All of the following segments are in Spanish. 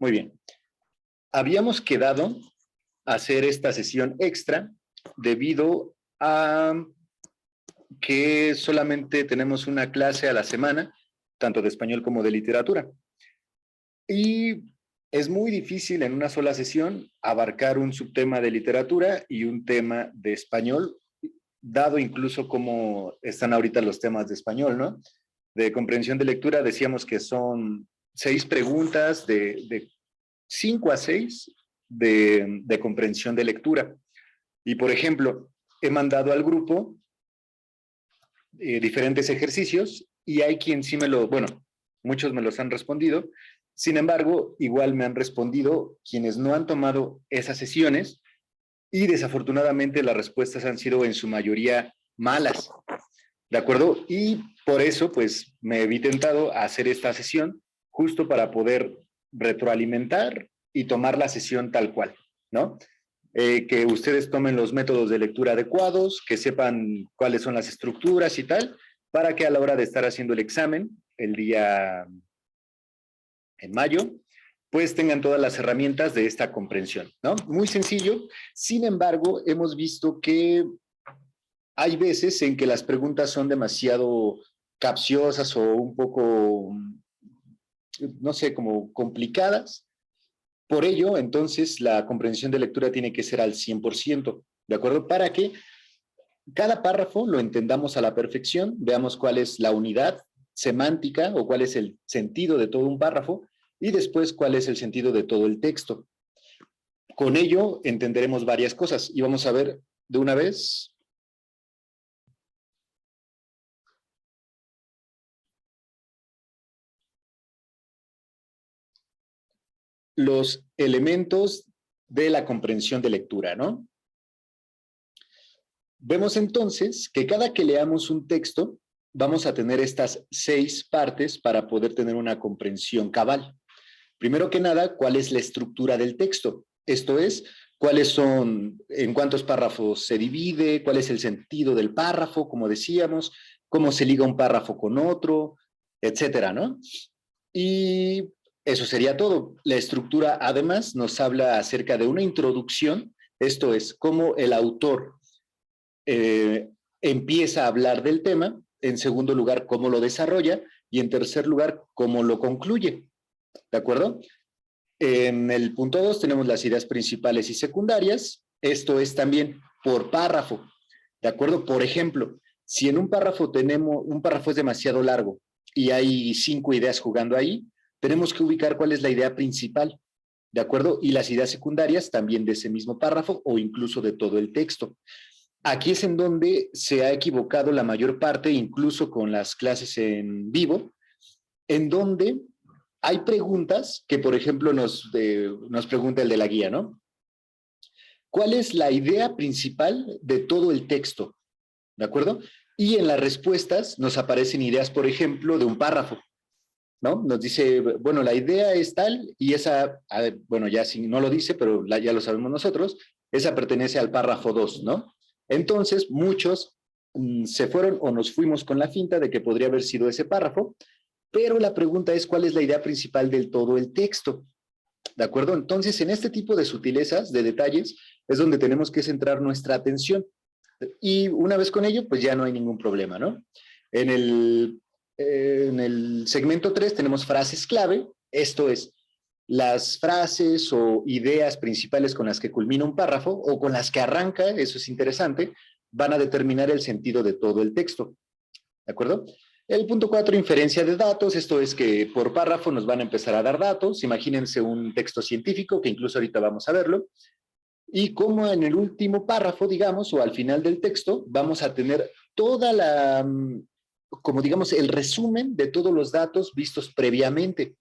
Muy bien. Habíamos quedado a hacer esta sesión extra debido a que solamente tenemos una clase a la semana, tanto de español como de literatura. Y es muy difícil en una sola sesión abarcar un subtema de literatura y un tema de español, dado incluso cómo están ahorita los temas de español, ¿no? De comprensión de lectura decíamos que son 6 preguntas de 5 a 6 de comprensión de lectura. Y, por ejemplo, he mandado al grupo diferentes ejercicios y hay quien sí bueno, muchos me los han respondido. Sin embargo, igual me han respondido quienes no han tomado esas sesiones y desafortunadamente las respuestas han sido en su mayoría malas, ¿de acuerdo? Y por eso, pues, me vi tentado a hacer esta sesión justo para poder retroalimentar y tomar la sesión tal cual, ¿no? Que ustedes tomen los métodos de lectura adecuados, que sepan cuáles son las estructuras y tal, para que a la hora de estar haciendo el examen, el día en mayo, pues tengan todas las herramientas de esta comprensión, ¿no? Muy sencillo. Sin embargo, hemos visto que hay veces en que las preguntas son demasiado capciosas o un poco, no sé, como complicadas. Por ello, entonces, la comprensión de lectura tiene que ser al 100%, ¿de acuerdo? Para que cada párrafo lo entendamos a la perfección, veamos cuál es la unidad semántica o cuál es el sentido de todo un párrafo y después cuál es el sentido de todo el texto. Con ello entenderemos varias cosas y vamos a ver de una vez los elementos de la comprensión de lectura, ¿no? Vemos entonces que cada que leamos un texto, vamos a tener estas 6 partes para poder tener una comprensión cabal. Primero que nada, ¿cuál es la estructura del texto? Esto es, cuáles son, en cuántos párrafos se divide, cuál es el sentido del párrafo, como decíamos, cómo se liga un párrafo con otro, etcétera, ¿no? Y eso sería todo. La estructura, además, nos habla acerca de una introducción, esto es, cómo el autor empieza a hablar del tema, en segundo lugar, cómo lo desarrolla, y en tercer lugar, cómo lo concluye. ¿De acuerdo? En el punto 2 tenemos las ideas principales y secundarias. Esto es también por párrafo. ¿De acuerdo? Por ejemplo, si en un párrafo es demasiado largo y hay 5 ideas jugando ahí, tenemos que ubicar cuál es la idea principal. ¿De acuerdo? Y las ideas secundarias también de ese mismo párrafo o incluso de todo el texto. Aquí es en donde se ha equivocado la mayor parte, incluso con las clases en vivo, en donde hay preguntas que, por ejemplo, nos pregunta el de la guía, ¿no? ¿Cuál es la idea principal de todo el texto? ¿De acuerdo? Y en las respuestas nos aparecen ideas, por ejemplo, de un párrafo, ¿no? Nos dice, bueno, la idea es tal y esa, bueno, ya si no lo dice, pero ya lo sabemos nosotros, esa pertenece al párrafo 2, ¿no? Entonces, muchos se fueron o nos fuimos con la finta de que podría haber sido ese párrafo, pero la pregunta es cuál es la idea principal del todo el texto, ¿de acuerdo? Entonces, en este tipo de sutilezas, de detalles, es donde tenemos que centrar nuestra atención. Y una vez con ello, pues ya no hay ningún problema, ¿no? En el segmento 3 tenemos frases clave, esto es, las frases o ideas principales con las que culmina un párrafo o con las que arranca, eso es interesante, van a determinar el sentido de todo el texto, ¿de acuerdo? El punto 4, inferencia de datos, esto es que por párrafo nos van a empezar a dar datos, imagínense un texto científico, que incluso ahorita vamos a verlo, y como en el último párrafo, digamos, o al final del texto, vamos a tener toda la, como digamos, el resumen de todos los datos vistos previamente,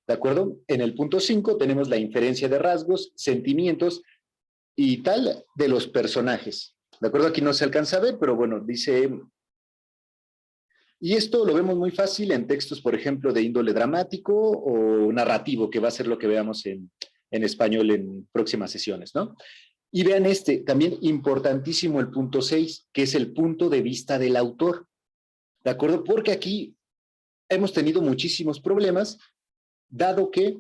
¿de acuerdo? En el punto 5 tenemos la inferencia de rasgos, sentimientos y tal de los personajes, ¿de acuerdo? Aquí no se alcanza a ver, pero bueno, dice... Y esto lo vemos muy fácil en textos, por ejemplo, de índole dramático o narrativo, que va a ser lo que veamos en español en próximas sesiones, ¿no? Y vean también importantísimo el punto 6, que es el punto de vista del autor, ¿de acuerdo? Porque aquí hemos tenido muchísimos problemas, dado que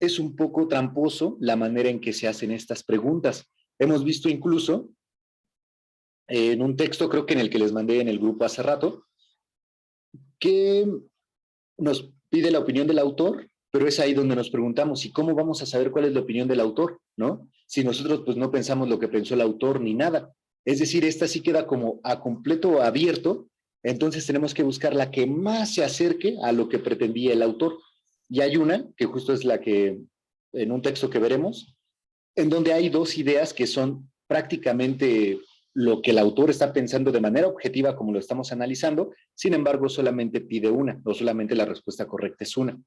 es un poco tramposo la manera en que se hacen estas preguntas. Hemos visto incluso en un texto, creo que en el que les mandé en el grupo hace rato, que nos pide la opinión del autor, pero es ahí donde nos preguntamos, ¿y cómo vamos a saber cuál es la opinión del autor? ¿No? Si nosotros pues no pensamos lo que pensó el autor ni nada. Es decir, esta sí queda como a completo abierto, entonces tenemos que buscar la que más se acerque a lo que pretendía el autor. Y hay una, que justo es la que, en un texto que veremos, en donde hay dos ideas que son prácticamente lo que el autor está pensando de manera objetiva como lo estamos analizando, sin embargo solamente pide una, o solamente la respuesta correcta es una.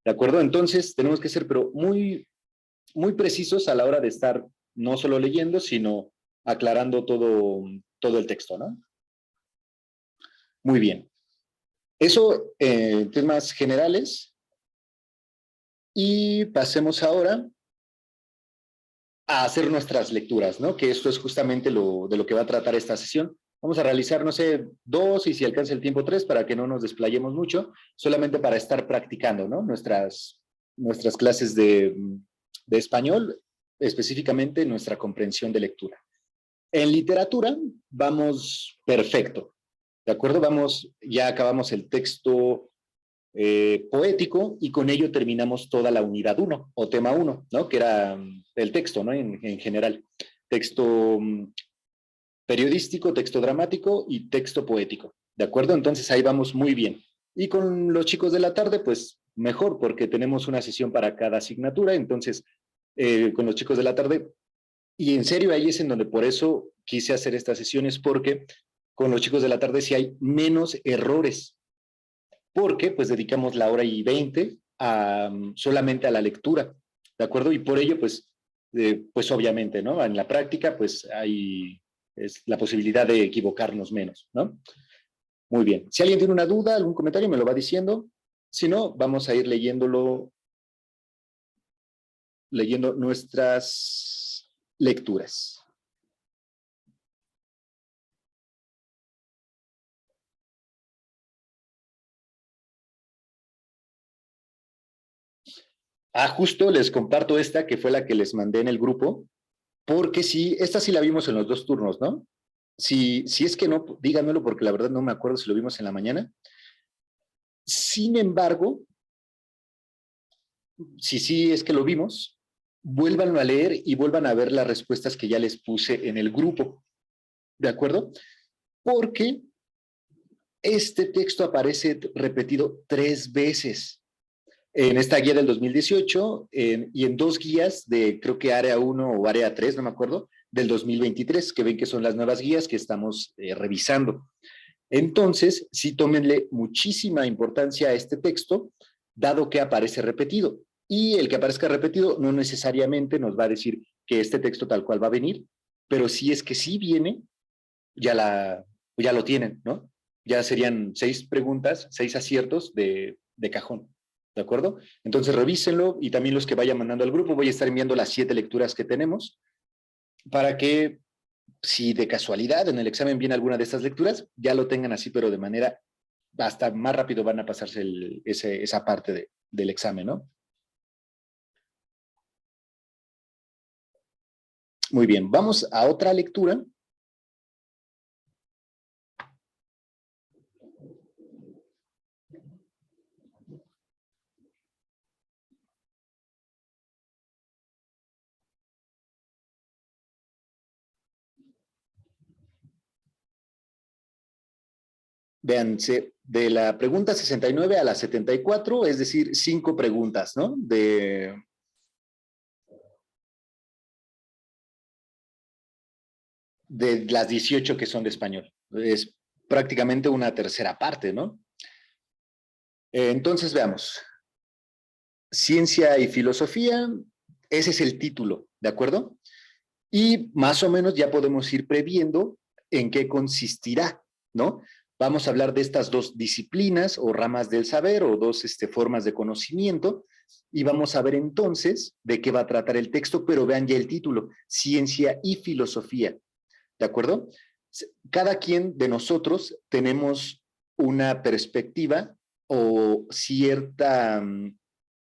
¿De acuerdo? Entonces tenemos que ser pero muy precisos a la hora de estar no solo leyendo, sino aclarando todo el texto, ¿no? Muy bien. Eso en temas generales. Y pasemos ahora a hacer nuestras lecturas, ¿no? Que esto es justamente de lo que va a tratar esta sesión. Vamos a realizar, no sé, 2 y si alcanza el tiempo 3 para que no nos desplayemos mucho, solamente para estar practicando, ¿no? Nuestras clases de español, específicamente nuestra comprensión de lectura. En literatura vamos perfecto, ¿de acuerdo? Ya acabamos el texto poético y con ello terminamos toda la unidad 1 o tema 1, ¿no? Que era el texto, ¿no? En general. Texto periodístico, texto dramático y texto poético, ¿de acuerdo? Entonces ahí vamos muy bien. Y con los chicos de la tarde, pues mejor, porque tenemos una sesión para cada asignatura, entonces con los chicos de la tarde, y en serio ahí es en donde por eso quise hacer estas sesiones, porque con los chicos de la tarde sí hay menos errores, porque pues dedicamos la hora y 20 solamente a la lectura, ¿de acuerdo? Y por ello, pues obviamente, ¿no? En la práctica, pues hay la posibilidad de equivocarnos menos, ¿no? Muy bien. Si alguien tiene una duda, algún comentario, me lo va diciendo. Si no, vamos a ir leyendo nuestras lecturas. Justo les comparto esta, que fue la que les mandé en el grupo, porque sí, esta sí la vimos en los 2 turnos, ¿no? Si es que no, díganmelo porque la verdad no me acuerdo si lo vimos en la mañana. Sin embargo, si sí es que lo vimos, vuélvanlo a leer y vuelvan a ver las respuestas que ya les puse en el grupo, ¿de acuerdo? Porque este texto aparece repetido 3 veces en esta guía del 2018 y en 2 guías de, creo que área 1 o área 3, no me acuerdo, del 2023, que ven que son las nuevas guías que estamos revisando. Entonces, sí tómenle muchísima importancia a este texto, dado que aparece repetido. Y el que aparezca repetido no necesariamente nos va a decir que este texto tal cual va a venir, pero si es que sí viene, ya lo tienen, ¿no? Ya serían 6 preguntas, 6 aciertos de cajón, ¿de acuerdo? Entonces revísenlo y también los que vayan mandando al grupo, voy a estar enviando las 7 lecturas que tenemos para que si de casualidad en el examen viene alguna de estas lecturas, ya lo tengan así, pero de manera hasta más rápido van a pasarse esa parte del examen, ¿no? Muy bien, vamos a otra lectura. Véanse, de la pregunta 69 a la 74, es decir, 5 preguntas, ¿no? De las 18 que son de español. Es prácticamente una tercera parte, ¿no? Entonces veamos. Ciencia y filosofía, ese es el título, ¿de acuerdo? Y más o menos ya podemos ir previendo en qué consistirá, ¿no? Vamos a hablar de estas 2 disciplinas o ramas del saber o 2 formas de conocimiento y vamos a ver entonces de qué va a tratar el texto, pero vean ya el título, Ciencia y Filosofía, ¿de acuerdo? Cada quien de nosotros tenemos una perspectiva o cierta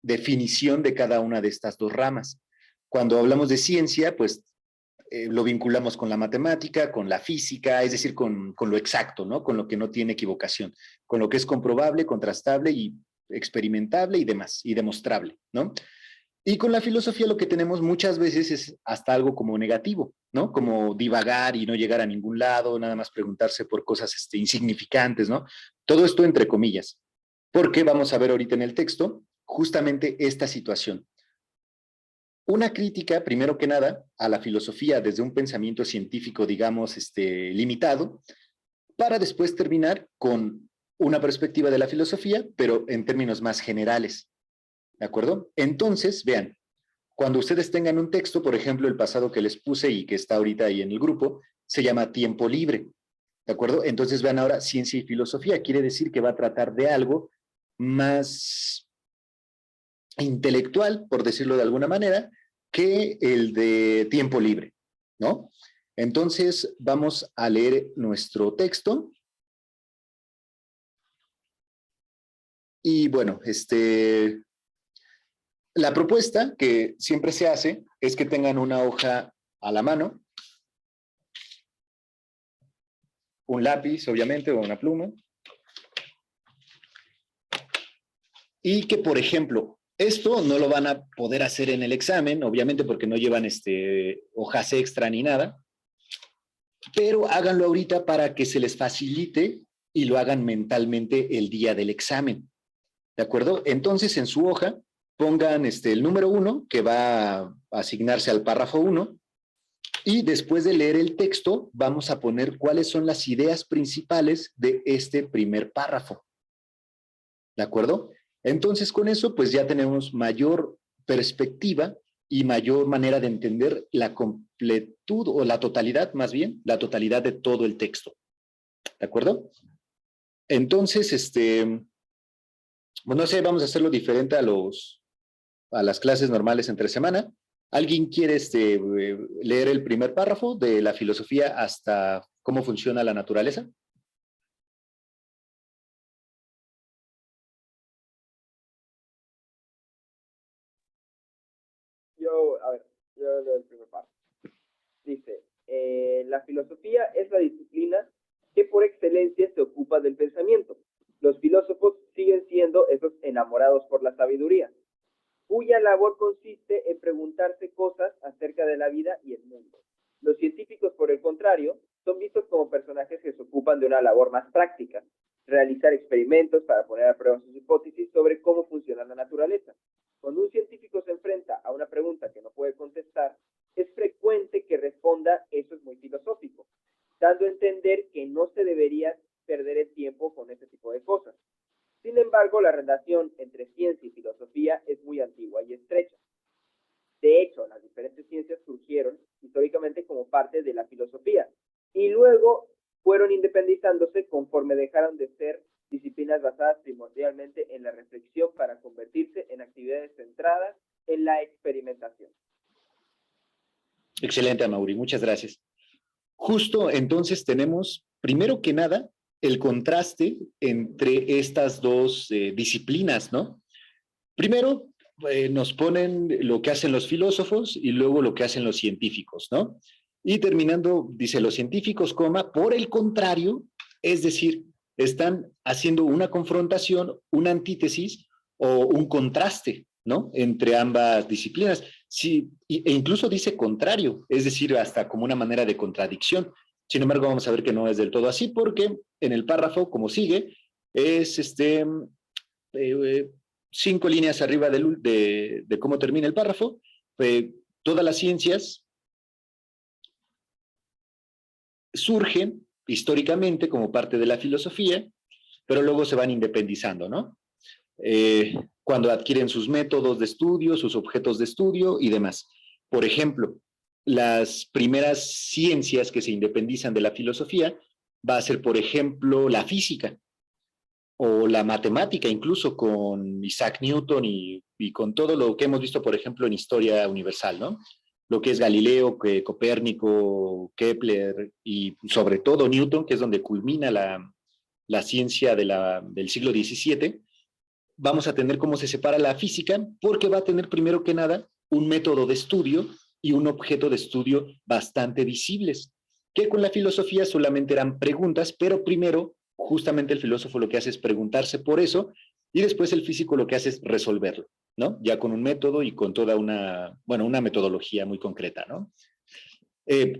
definición de cada una de estas dos ramas. Cuando hablamos de ciencia, pues lo vinculamos con la matemática, con la física, es decir, con lo exacto, ¿no? Con lo que no tiene equivocación, con lo que es comprobable, contrastable y experimentable y demás, y demostrable, ¿no? Y con la filosofía lo que tenemos muchas veces es hasta algo como negativo, ¿no? Como divagar y no llegar a ningún lado, nada más preguntarse por cosas insignificantes, ¿no? Todo esto entre comillas, porque vamos a ver ahorita en el texto justamente esta situación. Una crítica, primero que nada, a la filosofía desde un pensamiento científico, digamos, limitado, para después terminar con una perspectiva de la filosofía, pero en términos más generales, ¿de acuerdo? Entonces, vean, cuando ustedes tengan un texto, por ejemplo, el pasado que les puse y que está ahorita ahí en el grupo, se llama Tiempo Libre, ¿de acuerdo? Entonces vean ahora ciencia y filosofía, quiere decir que va a tratar de algo más intelectual, por decirlo de alguna manera, que el de tiempo libre, ¿no? Entonces vamos a leer nuestro texto. Y bueno, la propuesta que siempre se hace es que tengan una hoja a la mano, un lápiz, obviamente, o una pluma, y que, por ejemplo, esto no lo van a poder hacer en el examen, obviamente porque no llevan hojas extra ni nada, pero háganlo ahorita para que se les facilite y lo hagan mentalmente el día del examen, ¿de acuerdo? Entonces, en su hoja, pongan el número 1, que va a asignarse al párrafo 1, y después de leer el texto, vamos a poner cuáles son las ideas principales de este primer párrafo, ¿de acuerdo? Entonces, con eso, pues ya tenemos mayor perspectiva y mayor manera de entender la completud o la totalidad, más bien, la totalidad de todo el texto. ¿De acuerdo? Entonces, pues no sé, vamos a hacerlo diferente a las clases normales entre semana. ¿Alguien quiere leer el primer párrafo de la filosofía hasta cómo funciona la naturaleza? A ver, yo leo el primer párrafo. Dice, la filosofía es la disciplina que por excelencia se ocupa del pensamiento. Los filósofos siguen siendo esos enamorados por la sabiduría, cuya labor consiste en preguntarse cosas acerca de la vida y el mundo. Los científicos, por el contrario, son vistos como personajes que se ocupan de una labor más práctica, realizar experimentos para poner a prueba sus hipótesis sobre cómo funciona la naturaleza. Cuando un científico se enfrenta a una pregunta que no puede contestar, es frecuente que responda eso es muy filosófico, dando a entender que no se debería perder el tiempo con ese tipo de cosas. Sin embargo, la relación entre ciencia y filosofía es muy antigua y estrecha. De hecho, las diferentes ciencias surgieron históricamente como parte de la filosofía y luego fueron independizándose conforme dejaron de ser disciplinas basadas primordialmente en la reflexión para convertirse en actividades centradas en la experimentación. Excelente, Amaury, muchas gracias. Justo entonces tenemos, primero que nada, el contraste entre estas dos disciplinas, ¿no? Primero, nos ponen lo que hacen los filósofos y luego lo que hacen los científicos, ¿no? Y terminando, dice los científicos, coma, por el contrario, es decir, están haciendo una confrontación, una antítesis o un contraste, ¿no? Entre ambas disciplinas. Sí, e incluso dice contrario, es decir, hasta como una manera de contradicción. Sin embargo, vamos a ver que no es del todo así, porque en el párrafo, como sigue, es eh, 5 líneas arriba de cómo termina el párrafo. Todas las ciencias surgen históricamente como parte de la filosofía, pero luego se van independizando, ¿no? Cuando adquieren sus métodos de estudio, sus objetos de estudio y demás. Por ejemplo, las primeras ciencias que se independizan de la filosofía va a ser, por ejemplo, la física o la matemática, incluso con Isaac Newton y con todo lo que hemos visto, por ejemplo, en historia universal, ¿no? Lo que es Galileo, Copérnico, Kepler y sobre todo Newton, que es donde culmina la ciencia del siglo XVII, vamos a tener cómo se separa la física, porque va a tener primero que nada un método de estudio y un objeto de estudio bastante visibles, que con la filosofía solamente eran preguntas, pero primero justamente el filósofo lo que hace es preguntarse por eso y después el físico lo que hace es resolverlo, ¿no? Ya con un método y con toda una, bueno, una metodología muy concreta, ¿no?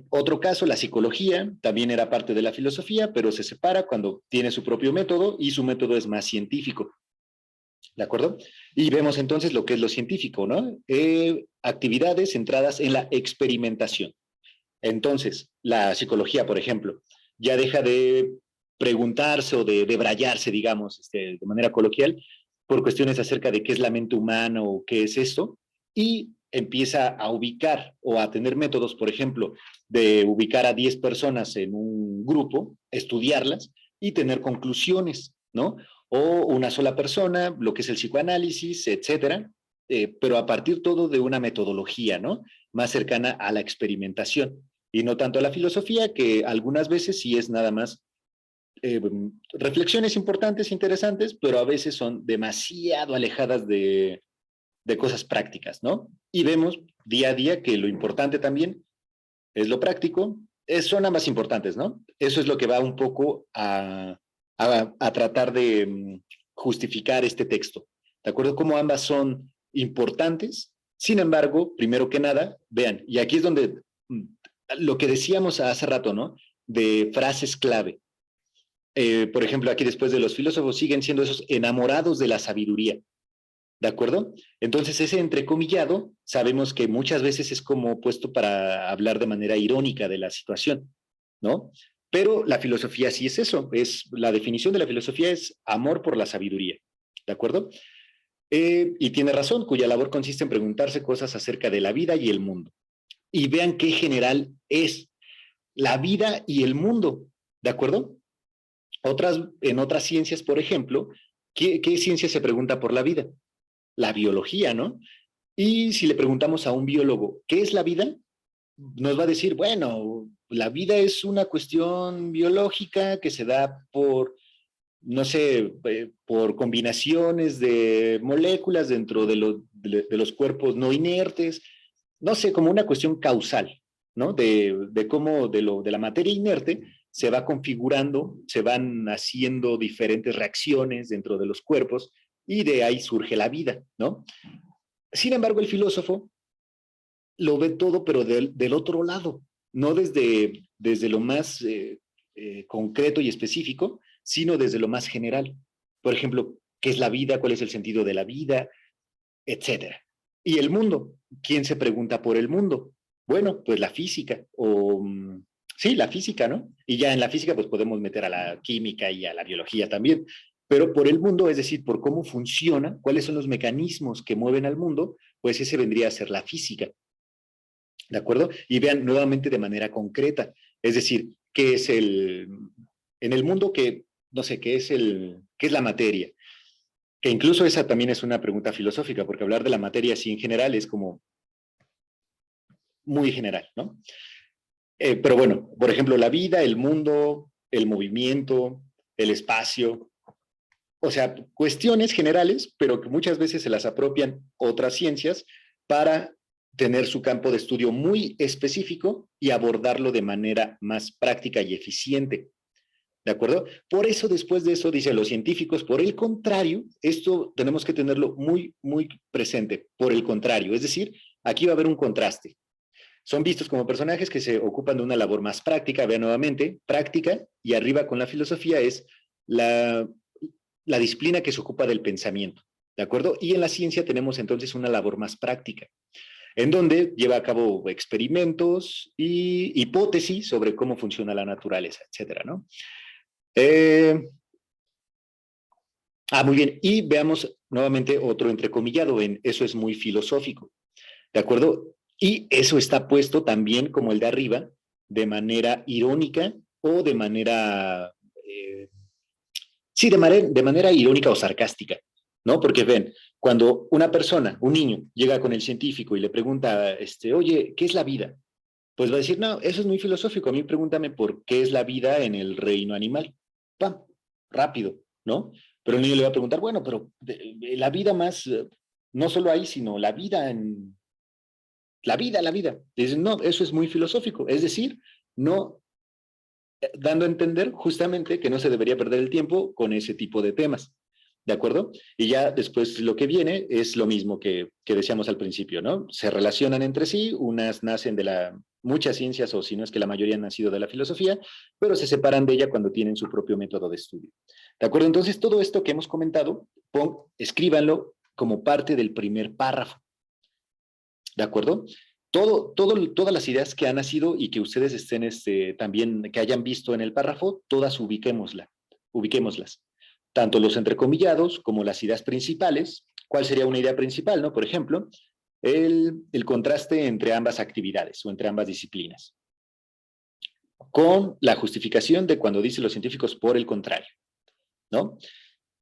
Otro caso, la psicología, también era parte de la filosofía, pero se separa cuando tiene su propio método y su método es más científico. ¿De acuerdo? Y vemos entonces lo que es lo científico, ¿no? Actividades centradas en la experimentación. Entonces, la psicología, por ejemplo, ya deja de preguntarse o de debrayarse, digamos, de manera coloquial, por cuestiones acerca de qué es la mente humana o qué es esto, y empieza a ubicar o a tener métodos, por ejemplo, de ubicar a 10 personas en un grupo, estudiarlas y tener conclusiones, ¿no? O una sola persona, lo que es el psicoanálisis, etcétera, pero a partir todo de una metodología, ¿no? Más cercana a la experimentación y no tanto a la filosofía, que algunas veces sí es nada más reflexiones importantes, interesantes, pero a veces son demasiado alejadas de cosas prácticas, ¿no? Y vemos día a día que lo importante también es lo práctico, son ambas importantes, ¿no? Eso es lo que va un poco a tratar de justificar este texto, ¿de acuerdo? Como ambas son importantes, sin embargo, primero que nada, vean, y aquí es donde lo que decíamos hace rato, ¿no? De frases clave. Por ejemplo, aquí después de los filósofos siguen siendo esos enamorados de la sabiduría, ¿de acuerdo? Entonces ese entrecomillado sabemos que muchas veces es como puesto para hablar de manera irónica de la situación, ¿no? Pero la filosofía sí es eso, es la definición de la filosofía es amor por la sabiduría, ¿de acuerdo? Y tiene razón, cuya labor consiste en preguntarse cosas acerca de la vida y el mundo. Y vean qué general es la vida y el mundo, ¿de acuerdo? En otras ciencias, por ejemplo, ¿qué ciencia se pregunta por la vida? La biología, ¿no? Y si le preguntamos a un biólogo, ¿qué es la vida? Nos va a decir, bueno, la vida es una cuestión biológica que se da por, no sé, por combinaciones de moléculas dentro de los cuerpos no inertes, no sé, como una cuestión causal, ¿no? De cómo de la materia inerte se va configurando, se van haciendo diferentes reacciones dentro de los cuerpos y de ahí surge la vida, ¿no? Sin embargo, el filósofo lo ve todo, pero del otro lado, no desde lo más concreto y específico, sino desde lo más general. Por ejemplo, ¿qué es la vida? ¿Cuál es el sentido de la vida? Etcétera. Y el mundo, ¿quién se pregunta por el mundo? Bueno, pues la física, o sí, la física, ¿no? Y ya en la física pues podemos meter a la química y a la biología también, pero por el mundo, es decir, por cómo funciona, cuáles son los mecanismos que mueven al mundo, pues ese vendría a ser la física, ¿de acuerdo? Y vean nuevamente de manera concreta, es decir, ¿qué es en el mundo que, no sé, qué es la materia? Que incluso esa también es una pregunta filosófica, porque hablar de la materia así en general es como muy general, ¿no? Pero bueno, por ejemplo, la vida, el mundo, el movimiento, el espacio, o sea, cuestiones generales, pero que muchas veces se las apropian otras ciencias para tener su campo de estudio muy específico y abordarlo de manera más práctica y eficiente. ¿De acuerdo? Por eso, después de eso, dicen los científicos, por el contrario, esto tenemos que tenerlo muy, muy presente, por el contrario, es decir, aquí va a haber un contraste. Son vistos como personajes que se ocupan de una labor más práctica, vean nuevamente, práctica, y arriba con la filosofía es la, la disciplina que se ocupa del pensamiento, ¿de acuerdo? Y en la ciencia tenemos entonces una labor más práctica, en donde lleva a cabo experimentos y hipótesis sobre cómo funciona la naturaleza, etcétera, ¿no? Muy bien, y veamos nuevamente otro entrecomillado en eso es muy filosófico, ¿de acuerdo? Y eso está puesto también como el de arriba, de manera irónica o de manera, sí, de manera irónica o sarcástica, ¿no? Porque ven, cuando una persona, un niño, llega con el científico y le pregunta, oye, ¿qué es la vida? Pues va a decir, no, eso es muy filosófico, a mí pregúntame por qué es la vida en el reino animal. ¡Pam! Rápido. ¿no? Pero el niño le va a preguntar, bueno, pero la vida más, no solo ahí, sino la vida en... la vida. Dicen, no, eso es muy filosófico. Es decir, no dando a entender justamente que no se debería perder el tiempo con ese tipo de temas. ¿De acuerdo? Y ya después lo que viene es lo mismo que decíamos al principio, ¿no? Se relacionan entre sí, unas nacen de muchas ciencias, o si no es que la mayoría han nacido de la filosofía, pero se separan de ella cuando tienen su propio método de estudio. ¿De acuerdo? Entonces, todo esto que hemos comentado, escríbanlo como parte del primer párrafo. ¿De acuerdo? Todas las ideas que han nacido y que ustedes estén también, que hayan visto en el párrafo, todas ubiquémoslas. Tanto los entrecomillados como las ideas principales. ¿Cuál sería una idea principal, no? Por ejemplo, el contraste entre ambas actividades o entre ambas disciplinas, con la justificación de cuando dicen los científicos por el contrario, ¿no?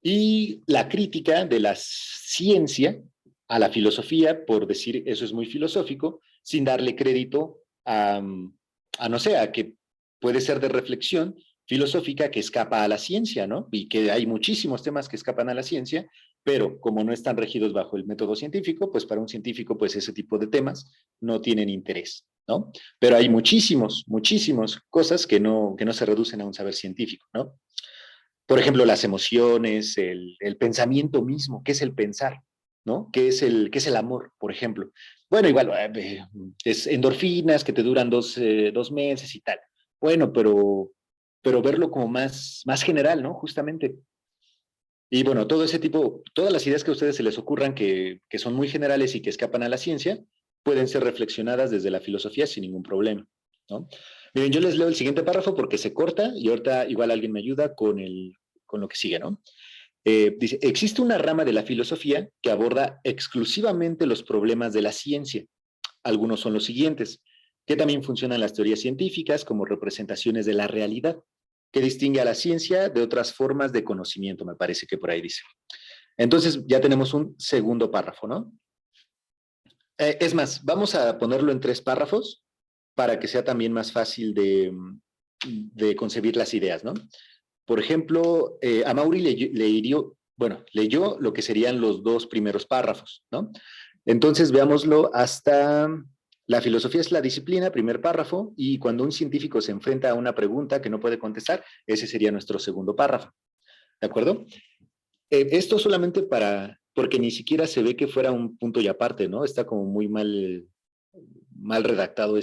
Y la crítica de la ciencia a la filosofía, por decir eso es muy filosófico, sin darle crédito no sé, a que puede ser de reflexión filosófica que escapa a la ciencia, ¿no? Y que hay muchísimos temas que escapan a la ciencia, pero como no están regidos bajo el método científico, pues para un científico, pues ese tipo de temas no tienen interés, ¿no? Pero hay muchísimas cosas que no se reducen a un saber científico, ¿no? Por ejemplo, las emociones, el pensamiento mismo, ¿qué es el pensar? ¿No? ¿Qué es el amor, por ejemplo? Bueno, igual, es endorfinas que te duran dos meses y tal. Bueno, pero verlo como más general, ¿no? Justamente. Y bueno, todo ese tipo, todas las ideas que a ustedes se les ocurran que son muy generales y que escapan a la ciencia, pueden ser reflexionadas desde la filosofía sin ningún problema, ¿no? Miren, yo les leo el siguiente párrafo porque se corta y ahorita igual alguien me ayuda con lo que sigue, ¿no? Dice, existe una rama de la filosofía que aborda exclusivamente los problemas de la ciencia. Algunos son los siguientes, que también funcionan las teorías científicas como representaciones de la realidad, que distingue a la ciencia de otras formas de conocimiento, me parece que por ahí dice. Entonces ya tenemos un segundo párrafo, ¿no? Es más, vamos a ponerlo en 3 párrafos para que sea también más fácil de concebir las ideas, ¿no? Por ejemplo, a Mauri leyó lo que serían los 2 primeros párrafos, ¿no? Entonces veámoslo hasta la filosofía es la disciplina, primer párrafo, y cuando un científico se enfrenta a una pregunta que no puede contestar, ese sería nuestro segundo párrafo, ¿de acuerdo? Esto solamente porque ni siquiera se ve que fuera un punto y aparte, ¿no? Está como muy mal redactado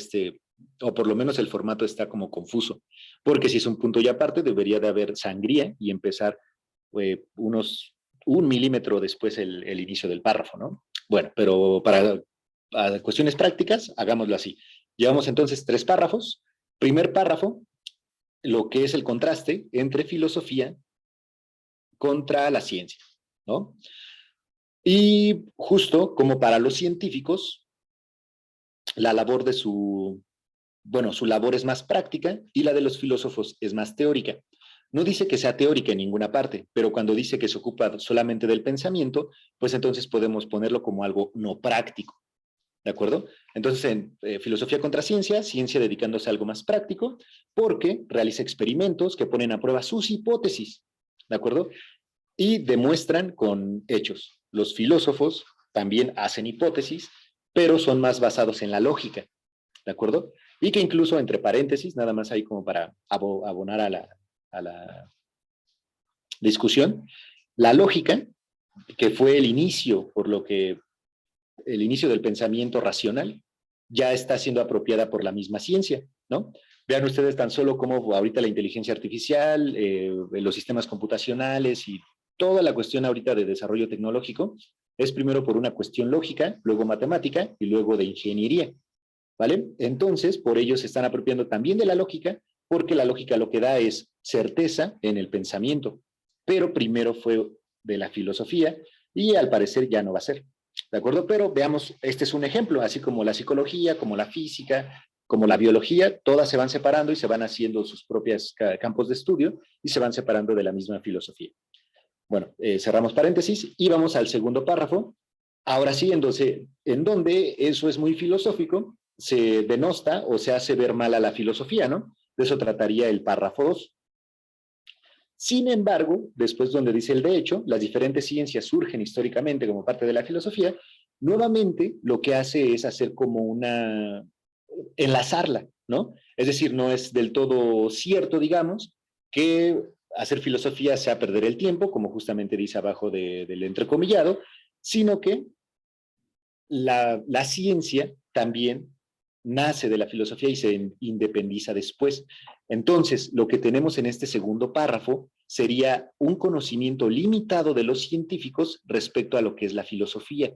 o por lo menos el formato está como confuso, porque si es un punto y aparte debería de haber sangría y empezar un milímetro después el inicio del párrafo, ¿no? Bueno, pero para cuestiones prácticas, hagámoslo así. Llevamos entonces 3 párrafos. Primer párrafo, lo que es el contraste entre filosofía contra la ciencia, ¿no? Y justo como para los científicos, la labor de su labor es más práctica y la de los filósofos es más teórica. No dice que sea teórica en ninguna parte, pero cuando dice que se ocupa solamente del pensamiento, pues entonces podemos ponerlo como algo no práctico, ¿de acuerdo? Entonces, en filosofía contra ciencia, ciencia dedicándose a algo más práctico, porque realiza experimentos que ponen a prueba sus hipótesis, ¿de acuerdo? Y demuestran con hechos. Los filósofos también hacen hipótesis, pero son más basados en la lógica, ¿de acuerdo? Y que incluso entre paréntesis, nada más ahí como para abonar a la discusión, la lógica, que fue el inicio, el inicio del pensamiento racional, ya está siendo apropiada por la misma ciencia, ¿no? Vean ustedes tan solo cómo ahorita la inteligencia artificial, los sistemas computacionales y toda la cuestión ahorita de desarrollo tecnológico es primero por una cuestión lógica, luego matemática y luego de ingeniería, ¿vale? Entonces, por ello se están apropiando también de la lógica, porque la lógica lo que da es certeza en el pensamiento, pero primero fue de la filosofía y al parecer ya no va a ser, ¿de acuerdo? Pero veamos, este es un ejemplo, así como la psicología, como la física, como la biología, todas se van separando y se van haciendo sus propios campos de estudio y se van separando de la misma filosofía. Bueno, cerramos paréntesis y vamos al segundo párrafo. Ahora sí, entonces, en donde eso es muy filosófico, se denosta o se hace ver mal a la filosofía, ¿no? De eso trataría el párrafo 2. Sin embargo, después donde dice el de hecho, las diferentes ciencias surgen históricamente como parte de la filosofía, nuevamente lo que hace es hacer como enlazarla, ¿no? Es decir, no es del todo cierto, digamos, que hacer filosofía sea perder el tiempo, como justamente dice abajo del entrecomillado, sino que la ciencia también nace de la filosofía y se independiza después. Entonces, lo que tenemos en este segundo párrafo sería un conocimiento limitado de los científicos respecto a lo que es la filosofía.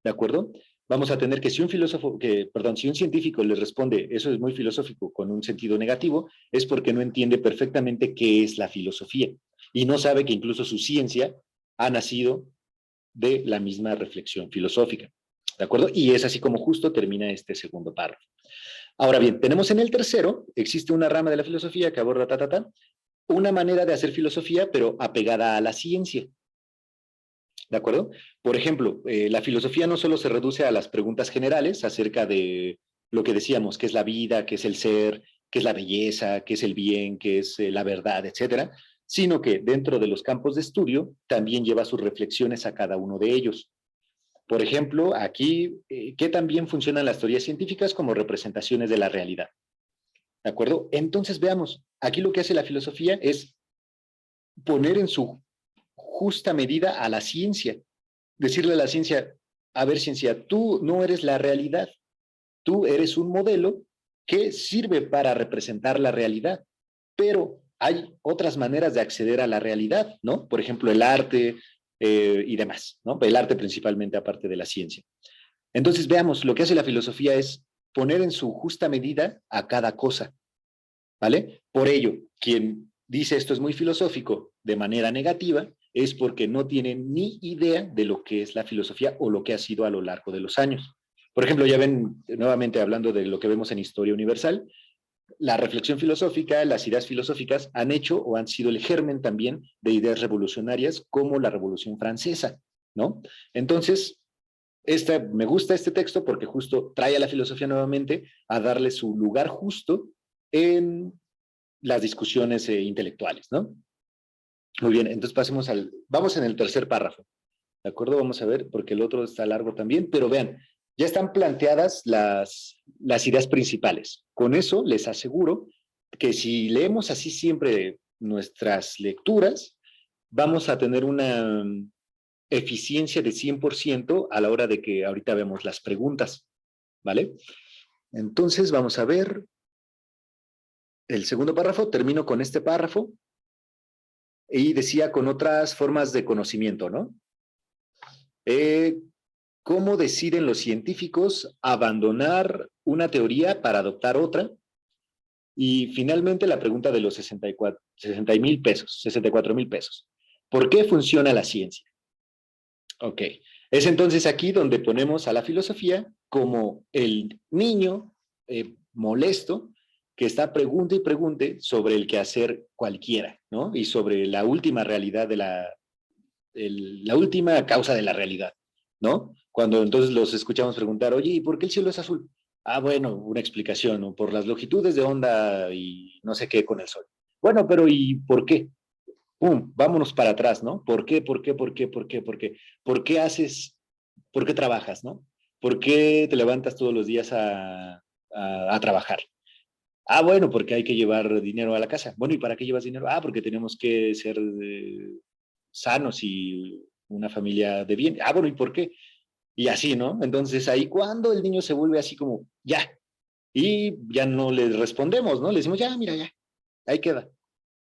¿De acuerdo? Vamos a tener que si si un científico le responde, eso es muy filosófico, con un sentido negativo, es porque no entiende perfectamente qué es la filosofía y no sabe que incluso su ciencia ha nacido de la misma reflexión filosófica. ¿De acuerdo? Y es así como justo termina este segundo párrafo. Ahora bien, tenemos en el tercero, existe una rama de la filosofía que aborda una manera de hacer filosofía, pero apegada a la ciencia. ¿De acuerdo? Por ejemplo, la filosofía no solo se reduce a las preguntas generales acerca de lo que decíamos, qué es la vida, qué es el ser, qué es la belleza, qué es el bien, qué es la verdad, etcétera, sino que dentro de los campos de estudio también lleva sus reflexiones a cada uno de ellos. Por ejemplo, aquí, ¿qué también funcionan las teorías científicas como representaciones de la realidad? ¿De acuerdo? Entonces veamos, aquí lo que hace la filosofía es poner en su justa medida a la ciencia. Decirle a la ciencia, a ver ciencia, tú no eres la realidad, tú eres un modelo que sirve para representar la realidad, pero hay otras maneras de acceder a la realidad, ¿no? Por ejemplo, el arte y demás, ¿no? El arte principalmente aparte de la ciencia. Entonces veamos, lo que hace la filosofía es poner en su justa medida a cada cosa, ¿vale? Por ello, quien dice esto es muy filosófico de manera negativa es porque no tiene ni idea de lo que es la filosofía o lo que ha sido a lo largo de los años. Por ejemplo, ya ven, nuevamente hablando de lo que vemos en Historia Universal, la reflexión filosófica, las ideas filosóficas han hecho o han sido el germen también de ideas revolucionarias como la Revolución Francesa, ¿no? Entonces, me gusta este texto porque justo trae a la filosofía nuevamente a darle su lugar justo en las discusiones intelectuales, ¿no? Muy bien, entonces vamos en el tercer párrafo, ¿de acuerdo? Vamos a ver, porque el otro está largo también, pero vean, ya están planteadas las ideas principales. Con eso les aseguro que si leemos así siempre nuestras lecturas, vamos a tener una eficiencia de 100% a la hora de que ahorita vemos las preguntas, ¿vale? Entonces vamos a ver el segundo párrafo, termino con este párrafo y decía con otras formas de conocimiento, ¿no? ¿Cómo deciden los científicos abandonar una teoría para adoptar otra? Y finalmente la pregunta de los 60,000 pesos, 64,000 pesos. ¿Por qué funciona la ciencia? Ok. Es entonces aquí donde ponemos a la filosofía como el niño molesto que está pregunte y pregunte sobre el quehacer cualquiera, ¿no? Y sobre la última realidad de la última causa de la realidad, ¿no? Cuando entonces los escuchamos preguntar, oye, ¿y por qué el cielo es azul? Ah, bueno, una explicación, ¿no? Por las longitudes de onda y no sé qué con el sol. Bueno, pero ¿y por qué? ¡Pum! Vámonos para atrás, ¿no? ¿Por qué, por qué, por qué, por qué, por qué? ¿Por qué haces, por qué trabajas, ¿no? ¿Por qué te levantas todos los días a trabajar? Ah, bueno, porque hay que llevar dinero a la casa. Bueno, ¿y para qué llevas dinero? Ah, porque tenemos que ser sanos y una familia de bien. Ah, bueno, ¿y por qué? Y así, ¿no? Entonces ahí cuando el niño se vuelve así como, ya, y ya no le respondemos, ¿no? Le decimos, ya, mira, ya, ahí queda.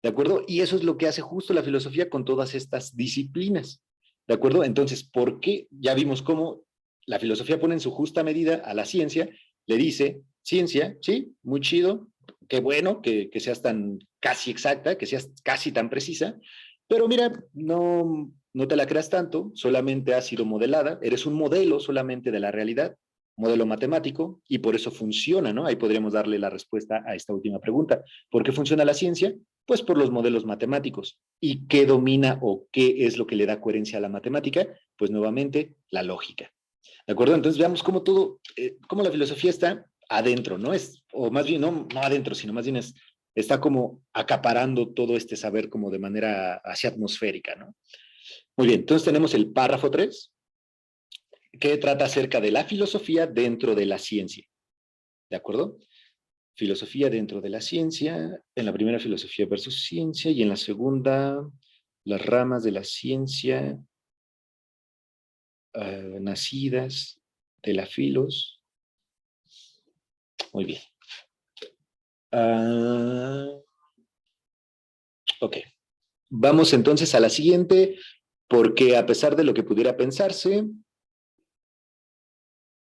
¿De acuerdo? Y eso es lo que hace justo la filosofía con todas estas disciplinas. ¿De acuerdo? Entonces, ¿por qué? Ya vimos cómo la filosofía pone en su justa medida a la ciencia, le dice, ciencia, sí, muy chido, qué bueno que seas tan casi exacta, que seas casi tan precisa, pero mira, no te la creas tanto, solamente has sido modelada, eres un modelo solamente de la realidad, modelo matemático, y por eso funciona, ¿no? Ahí podríamos darle la respuesta a esta última pregunta. ¿Por qué funciona la ciencia? Pues por los modelos matemáticos. ¿Y qué domina o qué es lo que le da coherencia a la matemática? Pues nuevamente, la lógica. ¿De acuerdo? Entonces veamos cómo cómo la filosofía está adentro, ¿no? O más bien, no adentro, sino más bien es está como acaparando todo este saber como de manera así atmosférica, ¿no? Muy bien, entonces tenemos el párrafo 3, que trata acerca de la filosofía dentro de la ciencia, ¿de acuerdo? Filosofía dentro de la ciencia, en la primera filosofía versus ciencia y en la segunda las ramas de la ciencia nacidas de la filos. Muy bien. Ok. Vamos entonces a la siguiente, porque a pesar de lo que pudiera pensarse,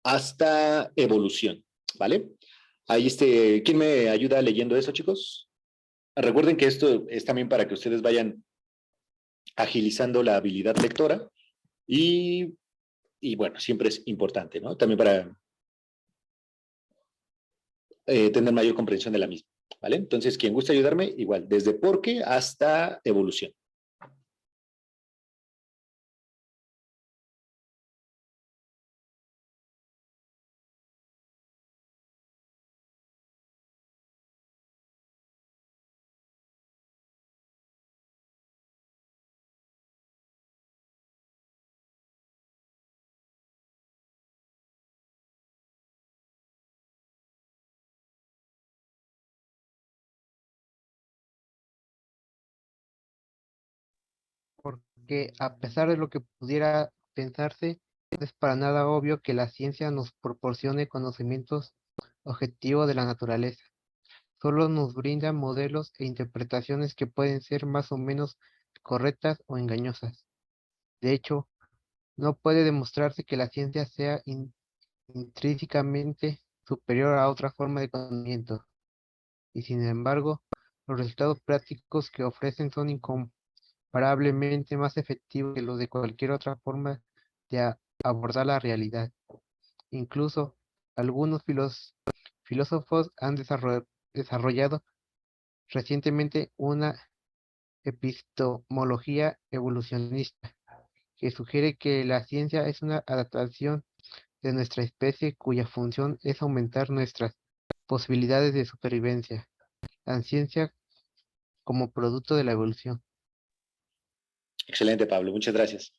hasta evolución, ¿vale? Ahí ¿quién me ayuda leyendo eso, chicos? Recuerden que esto es también para que ustedes vayan agilizando la habilidad lectora y bueno, siempre es importante, ¿no? También para tener mayor comprensión de la misma, ¿vale? Entonces, quien gusta ayudarme, igual, desde por qué hasta evolución. Porque a pesar de lo que pudiera pensarse, no es para nada obvio que la ciencia nos proporcione conocimientos objetivos de la naturaleza. Solo nos brinda modelos e interpretaciones que pueden ser más o menos correctas o engañosas. De hecho, no puede demostrarse que la ciencia sea intrínsecamente superior a otra forma de conocimiento, y sin embargo, los resultados prácticos que ofrecen son comparablemente más efectivos que los de cualquier otra forma de abordar la realidad. Incluso algunos filósofos han desarrollado recientemente una epistemología evolucionista que sugiere que la ciencia es una adaptación de nuestra especie cuya función es aumentar nuestras posibilidades de supervivencia. La ciencia como producto de la evolución. Excelente, Pablo, muchas gracias.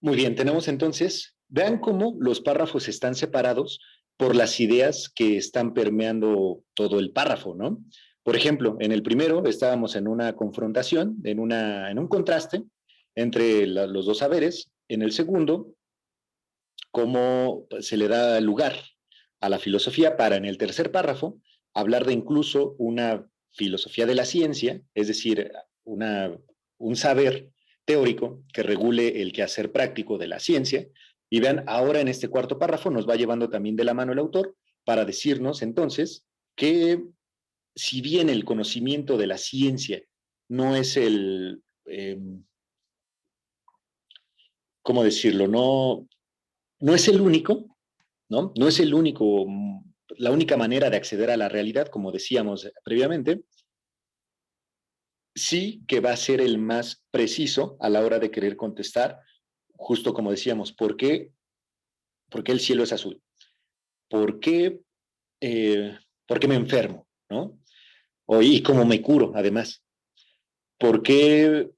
Muy bien, tenemos entonces, vean cómo los párrafos están separados por las ideas que están permeando todo el párrafo, ¿no? Por ejemplo, en el primero estábamos en una confrontación, en un contraste entre los dos saberes. En el segundo, cómo se le da lugar a la filosofía para, en el tercer párrafo, hablar de incluso una filosofía de la ciencia, es decir, un saber teórico que regule el quehacer práctico de la ciencia. Y vean, ahora en este cuarto párrafo nos va llevando también de la mano el autor para decirnos entonces que si bien el conocimiento de la ciencia no es ¿cómo decirlo? No es el único, ¿no? No es el único, la única manera de acceder a la realidad, como decíamos previamente, sí que va a ser el más preciso a la hora de querer contestar, justo como decíamos, ¿por qué el cielo es azul? ¿Por qué, ¿por qué me enfermo? ¿No? Y cómo me curo, además. ¿Por qué,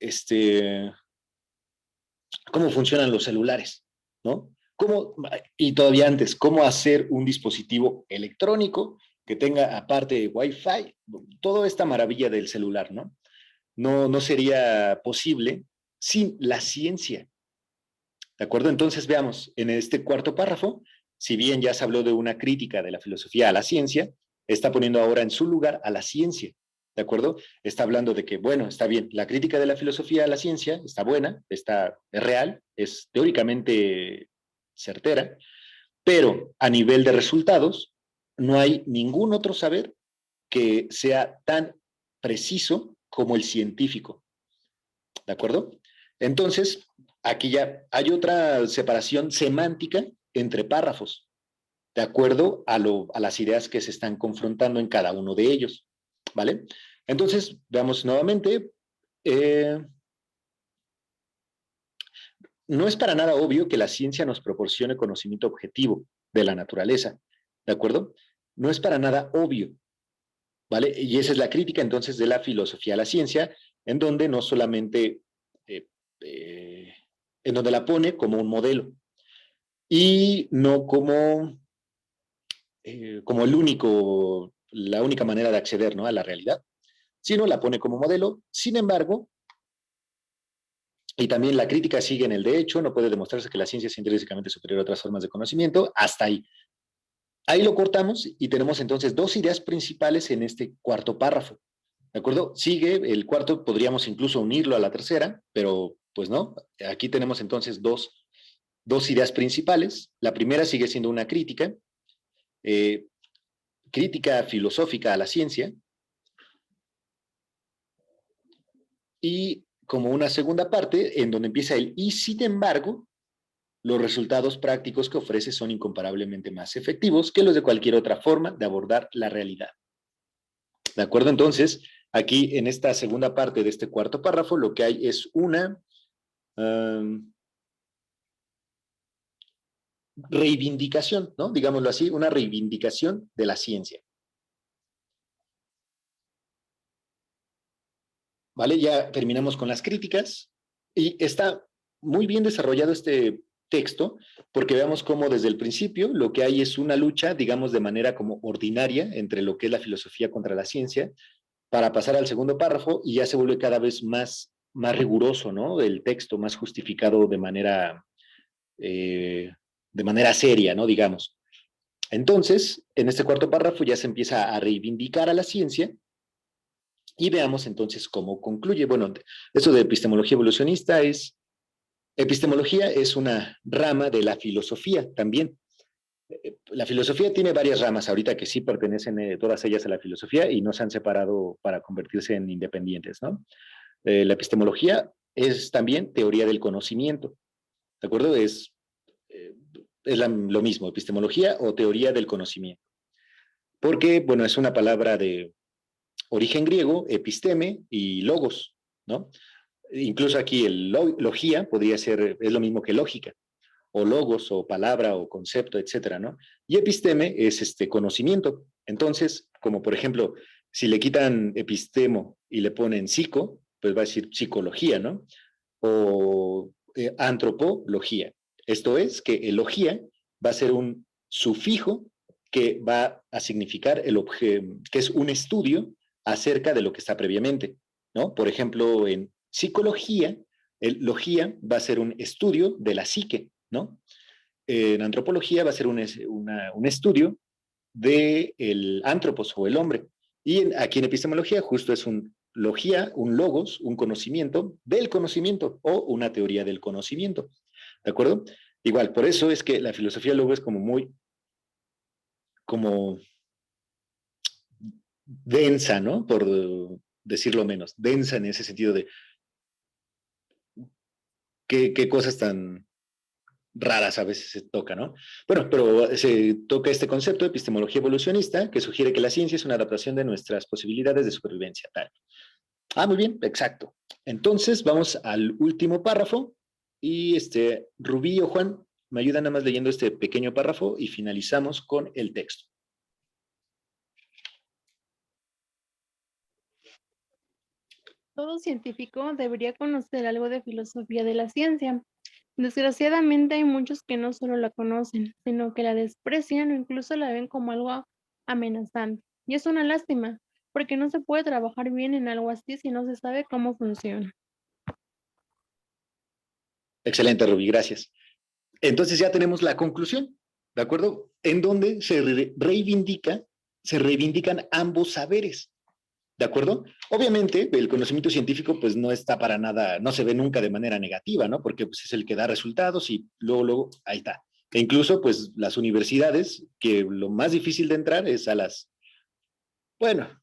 cómo funcionan los celulares? ¿No? ¿Cómo, y todavía antes, cómo hacer un dispositivo electrónico que tenga, aparte de Wi-Fi, toda esta maravilla del celular, ¿no? No sería posible sin la ciencia. ¿De acuerdo? Entonces veamos, en este cuarto párrafo, si bien ya se habló de una crítica de la filosofía a la ciencia, está poniendo ahora en su lugar a la ciencia. ¿De acuerdo? Está hablando de que, bueno, está bien, la crítica de la filosofía a la ciencia está buena, es real, es teóricamente certera, pero a nivel de resultados, no hay ningún otro saber que sea tan preciso como el científico. ¿De acuerdo? Entonces, aquí ya hay otra separación semántica entre párrafos, de acuerdo a las ideas que se están confrontando en cada uno de ellos. ¿Vale? Entonces, veamos nuevamente. No es para nada obvio que la ciencia nos proporcione conocimiento objetivo de la naturaleza. ¿De acuerdo? No es para nada obvio. ¿vale? Y esa es la crítica entonces de la filosofía a la ciencia, en donde no solamente, en donde la pone como un modelo y no como, como la única manera de acceder, ¿no?, a la realidad, sino la pone como modelo. Sin embargo, y también la crítica sigue en el de hecho, no puede demostrarse que la ciencia es intrínsecamente superior a otras formas de conocimiento, hasta ahí. Ahí lo cortamos y tenemos entonces dos ideas principales en este cuarto párrafo. ¿De acuerdo? Sigue el cuarto, podríamos incluso unirlo a la tercera, pero pues no. Aquí tenemos entonces dos ideas principales. La primera sigue siendo una crítica, eh, crítica filosófica a la ciencia, y como una segunda parte en donde empieza el y sin embargo, los resultados prácticos que ofrece son incomparablemente más efectivos que los de cualquier otra forma de abordar la realidad. ¿De acuerdo? Entonces, aquí en esta segunda parte de este cuarto párrafo, lo que hay es una reivindicación, ¿no? Digámoslo así, una reivindicación de la ciencia. ¿Vale? Ya terminamos con las críticas y está muy bien desarrollado este texto porque veamos cómo desde el principio lo que hay es una lucha, digamos, de manera como ordinaria entre lo que es la filosofía contra la ciencia, para pasar al segundo párrafo y ya se vuelve cada vez más riguroso, ¿no? El texto, más justificado de manera seria, ¿no? Digamos. Entonces, en este cuarto párrafo ya se empieza a reivindicar a la ciencia y veamos entonces cómo concluye. Bueno, eso de epistemología es una rama de la filosofía también. La filosofía tiene varias ramas ahorita que sí pertenecen todas ellas a la filosofía y no se han separado para convertirse en independientes, ¿no? La epistemología es también teoría del conocimiento, ¿de acuerdo? Es lo mismo, epistemología o teoría del conocimiento. Porque, bueno, es una palabra de origen griego, episteme y logos, ¿no? Incluso aquí logía podría ser, es lo mismo que lógica, o logos, o palabra, o concepto, etcétera, ¿no? Y episteme es este conocimiento. Entonces, como por ejemplo, si le quitan epistemo y le ponen psico, pues va a decir psicología, ¿no? O antropología. Esto es que elogía va a ser un sufijo que va a significar que es un estudio acerca de lo que está previamente, ¿no? Por ejemplo, en psicología, el logía va a ser un estudio de la psique, ¿no? En antropología va a ser un estudio del antropos o el hombre. Y aquí en epistemología justo es un logía, un logos, un conocimiento del conocimiento o una teoría del conocimiento. ¿De acuerdo? Igual, por eso es que la filosofía luego es como muy, como densa, ¿no? Por decirlo menos, densa en ese sentido de qué cosas tan raras a veces se toca, ¿no? Bueno, pero se toca este concepto de epistemología evolucionista que sugiere que la ciencia es una adaptación de nuestras posibilidades de supervivencia, tal. Ah, muy bien, exacto. Entonces, vamos al último párrafo y Rubí o Juan me ayudan nada más leyendo este pequeño párrafo y finalizamos con el texto. Todo científico debería conocer algo de filosofía de la ciencia. Desgraciadamente hay muchos que no solo la conocen, sino que la desprecian o incluso la ven como algo amenazante. Y es una lástima, porque no se puede trabajar bien en algo así si no se sabe cómo funciona. Excelente, Rubí, gracias. Entonces ya tenemos la conclusión, ¿de acuerdo? En donde se reivindican ambos saberes. ¿De acuerdo? Obviamente, el conocimiento científico pues no está para nada, no se ve nunca de manera negativa, ¿no? Porque pues, es el que da resultados y luego, ahí está. E incluso, pues, las universidades, que lo más difícil de entrar es bueno,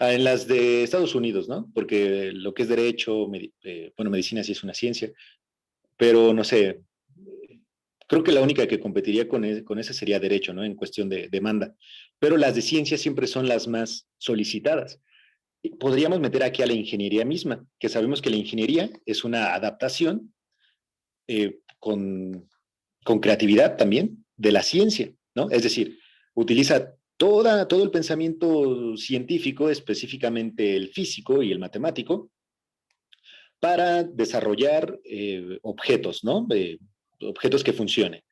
en las de Estados Unidos, ¿no? Porque lo que es derecho, bueno, medicina sí es una ciencia, pero no sé, creo que la única que competiría con esa sería derecho, ¿no? En cuestión de demanda. Pero las de ciencia siempre son las más solicitadas. Podríamos meter aquí a la ingeniería misma, que sabemos que la ingeniería es una adaptación con creatividad también de la ciencia, ¿no? Es decir, utiliza todo el pensamiento científico, específicamente el físico y el matemático, para desarrollar objetos, ¿no? Objetos que funcionen.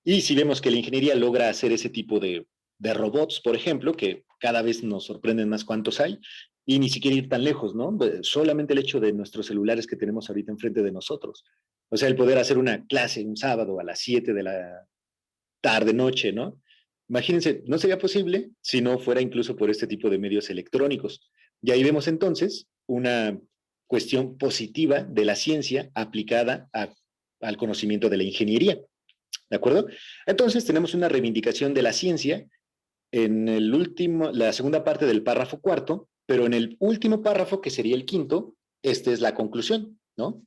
Y si vemos que la ingeniería logra hacer ese tipo de robots, por ejemplo, que cada vez nos sorprenden más cuántos hay, y ni siquiera ir tan lejos, ¿no? Solamente el hecho de nuestros celulares que tenemos ahorita enfrente de nosotros. O sea, el poder hacer una clase un sábado a las 7 de la tarde, noche, ¿no? Imagínense, no sería posible si no fuera incluso por este tipo de medios electrónicos. Y ahí vemos entonces una cuestión positiva de la ciencia aplicada al conocimiento de la ingeniería. ¿De acuerdo? Entonces tenemos una reivindicación de la ciencia en la segunda parte del párrafo cuarto, pero en el último párrafo, que sería el quinto, esta es la conclusión, ¿no?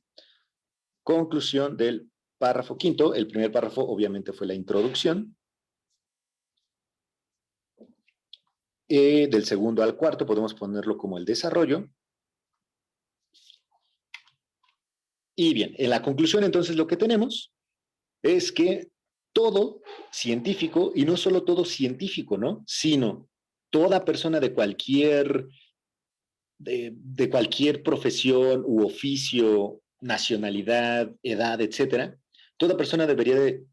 Conclusión del párrafo quinto. El primer párrafo obviamente fue la introducción. Del segundo al cuarto podemos ponerlo como el desarrollo. Y bien, en la conclusión entonces lo que tenemos es que todo científico, y no solo todo científico, ¿no? Sino toda persona de cualquier profesión u oficio, nacionalidad, edad, etcétera, toda persona debería de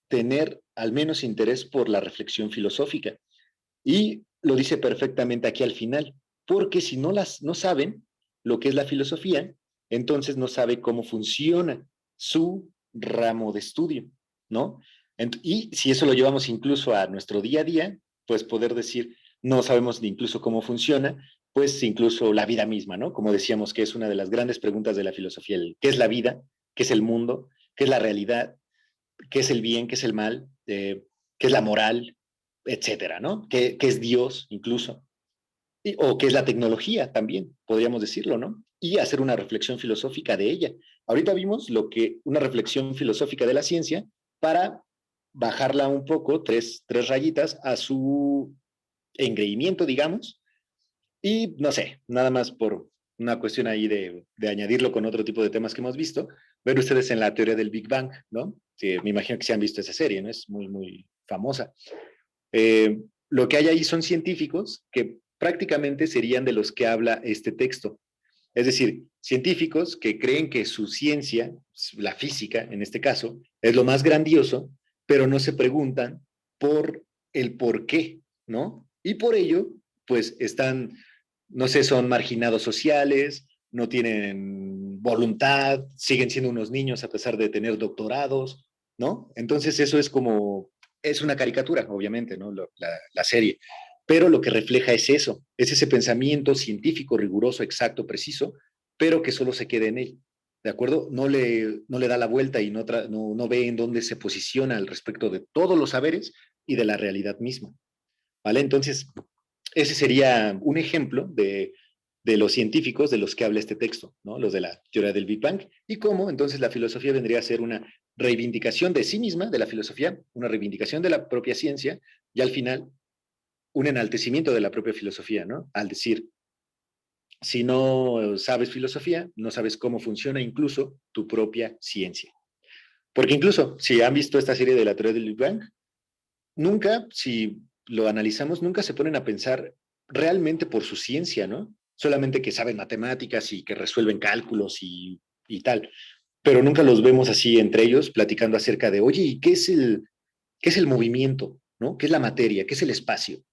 tener al menos interés por la reflexión filosófica. Y lo dice perfectamente aquí al final, porque si no saben lo que es la filosofía, entonces no sabe cómo funciona su ramo de estudio, ¿no? Y si eso lo llevamos incluso a nuestro día a día, pues poder decir, no sabemos ni incluso cómo funciona, pues incluso la vida misma, ¿no? Como decíamos que es una de las grandes preguntas de la filosofía, ¿qué es la vida? ¿Qué es el mundo? ¿Qué es la realidad? ¿Qué es el bien? ¿Qué es el mal? ¿Qué es la moral? Etcétera, ¿no? ¿Qué es Dios incluso? O qué es la tecnología también, podríamos decirlo, ¿no? Y hacer una reflexión filosófica de ella. Ahorita vimos una reflexión filosófica de la ciencia para bajarla un poco, tres rayitas, a su engreimiento, digamos, y no sé, nada más por una cuestión ahí de añadirlo con otro tipo de temas que hemos visto, ver ustedes en la teoría del Big Bang, ¿no? Que me imagino que se han visto esa serie, ¿no? Es muy, muy famosa. Lo que hay ahí son científicos que prácticamente serían de los que habla este texto. Es decir, científicos que creen que su ciencia, la física en este caso, es lo más grandioso, pero no se preguntan por el por qué, ¿no? Y por ello, pues están, no sé, son marginados sociales, no tienen voluntad, siguen siendo unos niños a pesar de tener doctorados, ¿no? Entonces eso es una caricatura, obviamente, ¿no? La serie. Pero lo que refleja es eso, es ese pensamiento científico, riguroso, exacto, preciso, pero que solo se queda en él. ¿De acuerdo? No le da la vuelta y no ve en dónde se posiciona al respecto de todos los saberes y de la realidad misma. ¿Vale? Entonces, ese sería un ejemplo de los científicos de los que habla este texto, ¿no? Los de la teoría del Big Bang, y cómo entonces la filosofía vendría a ser una reivindicación de sí misma, de la filosofía, una reivindicación de la propia ciencia, y al final un enaltecimiento de la propia filosofía, ¿no? Al decir, si no sabes filosofía, no sabes cómo funciona incluso tu propia ciencia. Porque incluso, si han visto esta serie de la teoría del Big Bang, nunca, si lo analizamos, nunca se ponen a pensar realmente por su ciencia, ¿no? Solamente que saben matemáticas y que resuelven cálculos y tal, pero nunca los vemos así entre ellos platicando acerca de, oye, ¿y qué es el movimiento? ¿No? ¿Qué es la materia? ¿Qué es el espacio?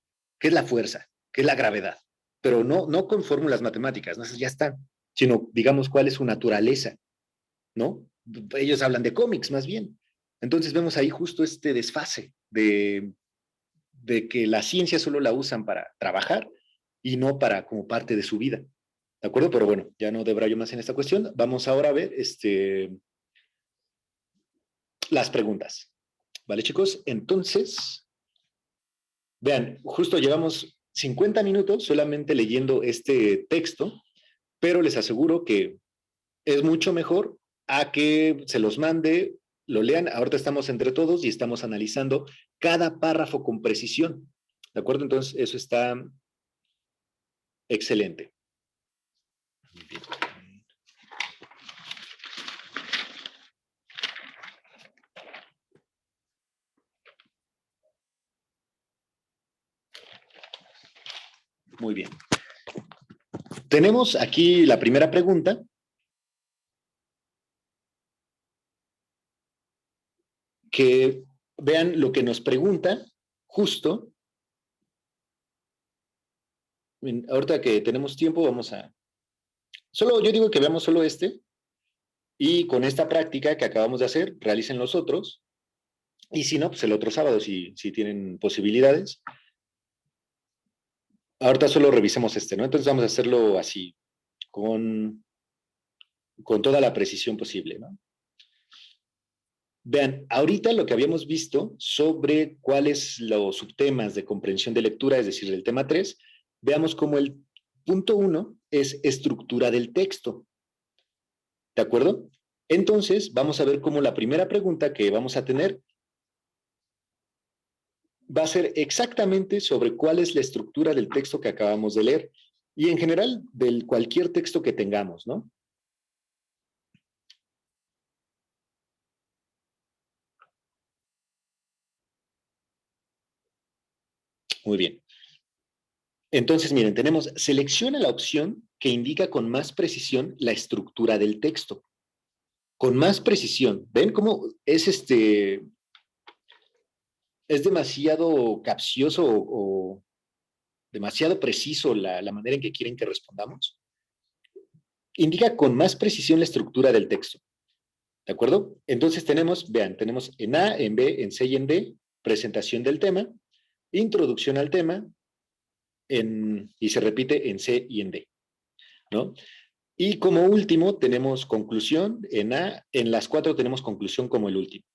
¿Qué es la fuerza? ¿Qué es la gravedad? Pero no con fórmulas matemáticas, ¿no? Esas ya están, sino digamos cuál es su naturaleza, ¿no? Ellos hablan de cómics más bien. Entonces vemos ahí justo este desfase de que la ciencia solo la usan para trabajar y no para como parte de su vida. ¿De acuerdo? Pero bueno, ya no debrayo más en esta cuestión. Vamos ahora a ver las preguntas. ¿Vale, chicos? Entonces, vean, justo llevamos 50 minutos solamente leyendo este texto, pero les aseguro que es mucho mejor a que se los mande, lo lean. Ahorita estamos entre todos y estamos analizando cada párrafo con precisión. ¿De acuerdo? Entonces, eso está excelente. Muy bien. Tenemos aquí la primera pregunta. Que vean lo que nos pregunta justo. Ahorita que tenemos tiempo, vamos a... yo digo que veamos solo este. Y con esta práctica que acabamos de hacer, realicen los otros. Y si no, pues el otro sábado, si tienen posibilidades. Ahorita solo revisemos este, ¿no? Entonces vamos a hacerlo así, con toda la precisión posible, ¿no? Vean, ahorita lo que habíamos visto sobre cuáles los subtemas de comprensión de lectura, es decir, el tema 3, veamos cómo el punto 1 es estructura del texto. ¿De acuerdo? Entonces, vamos a ver cómo la primera pregunta que vamos a tener va a ser exactamente sobre cuál es la estructura del texto que acabamos de leer y en general de cualquier texto que tengamos, ¿no? Muy bien. Entonces, miren, selecciona la opción que indica con más precisión la estructura del texto. Con más precisión. ¿Ven cómo es es demasiado capcioso o demasiado preciso la manera en que quieren que respondamos? Indica con más precisión la estructura del texto. ¿De acuerdo? Entonces vean, tenemos en A, en B, en C y en D, presentación del tema, introducción al tema, y se repite en C y en D, ¿no? Y como último tenemos conclusión en A, en las 4 tenemos conclusión como el último.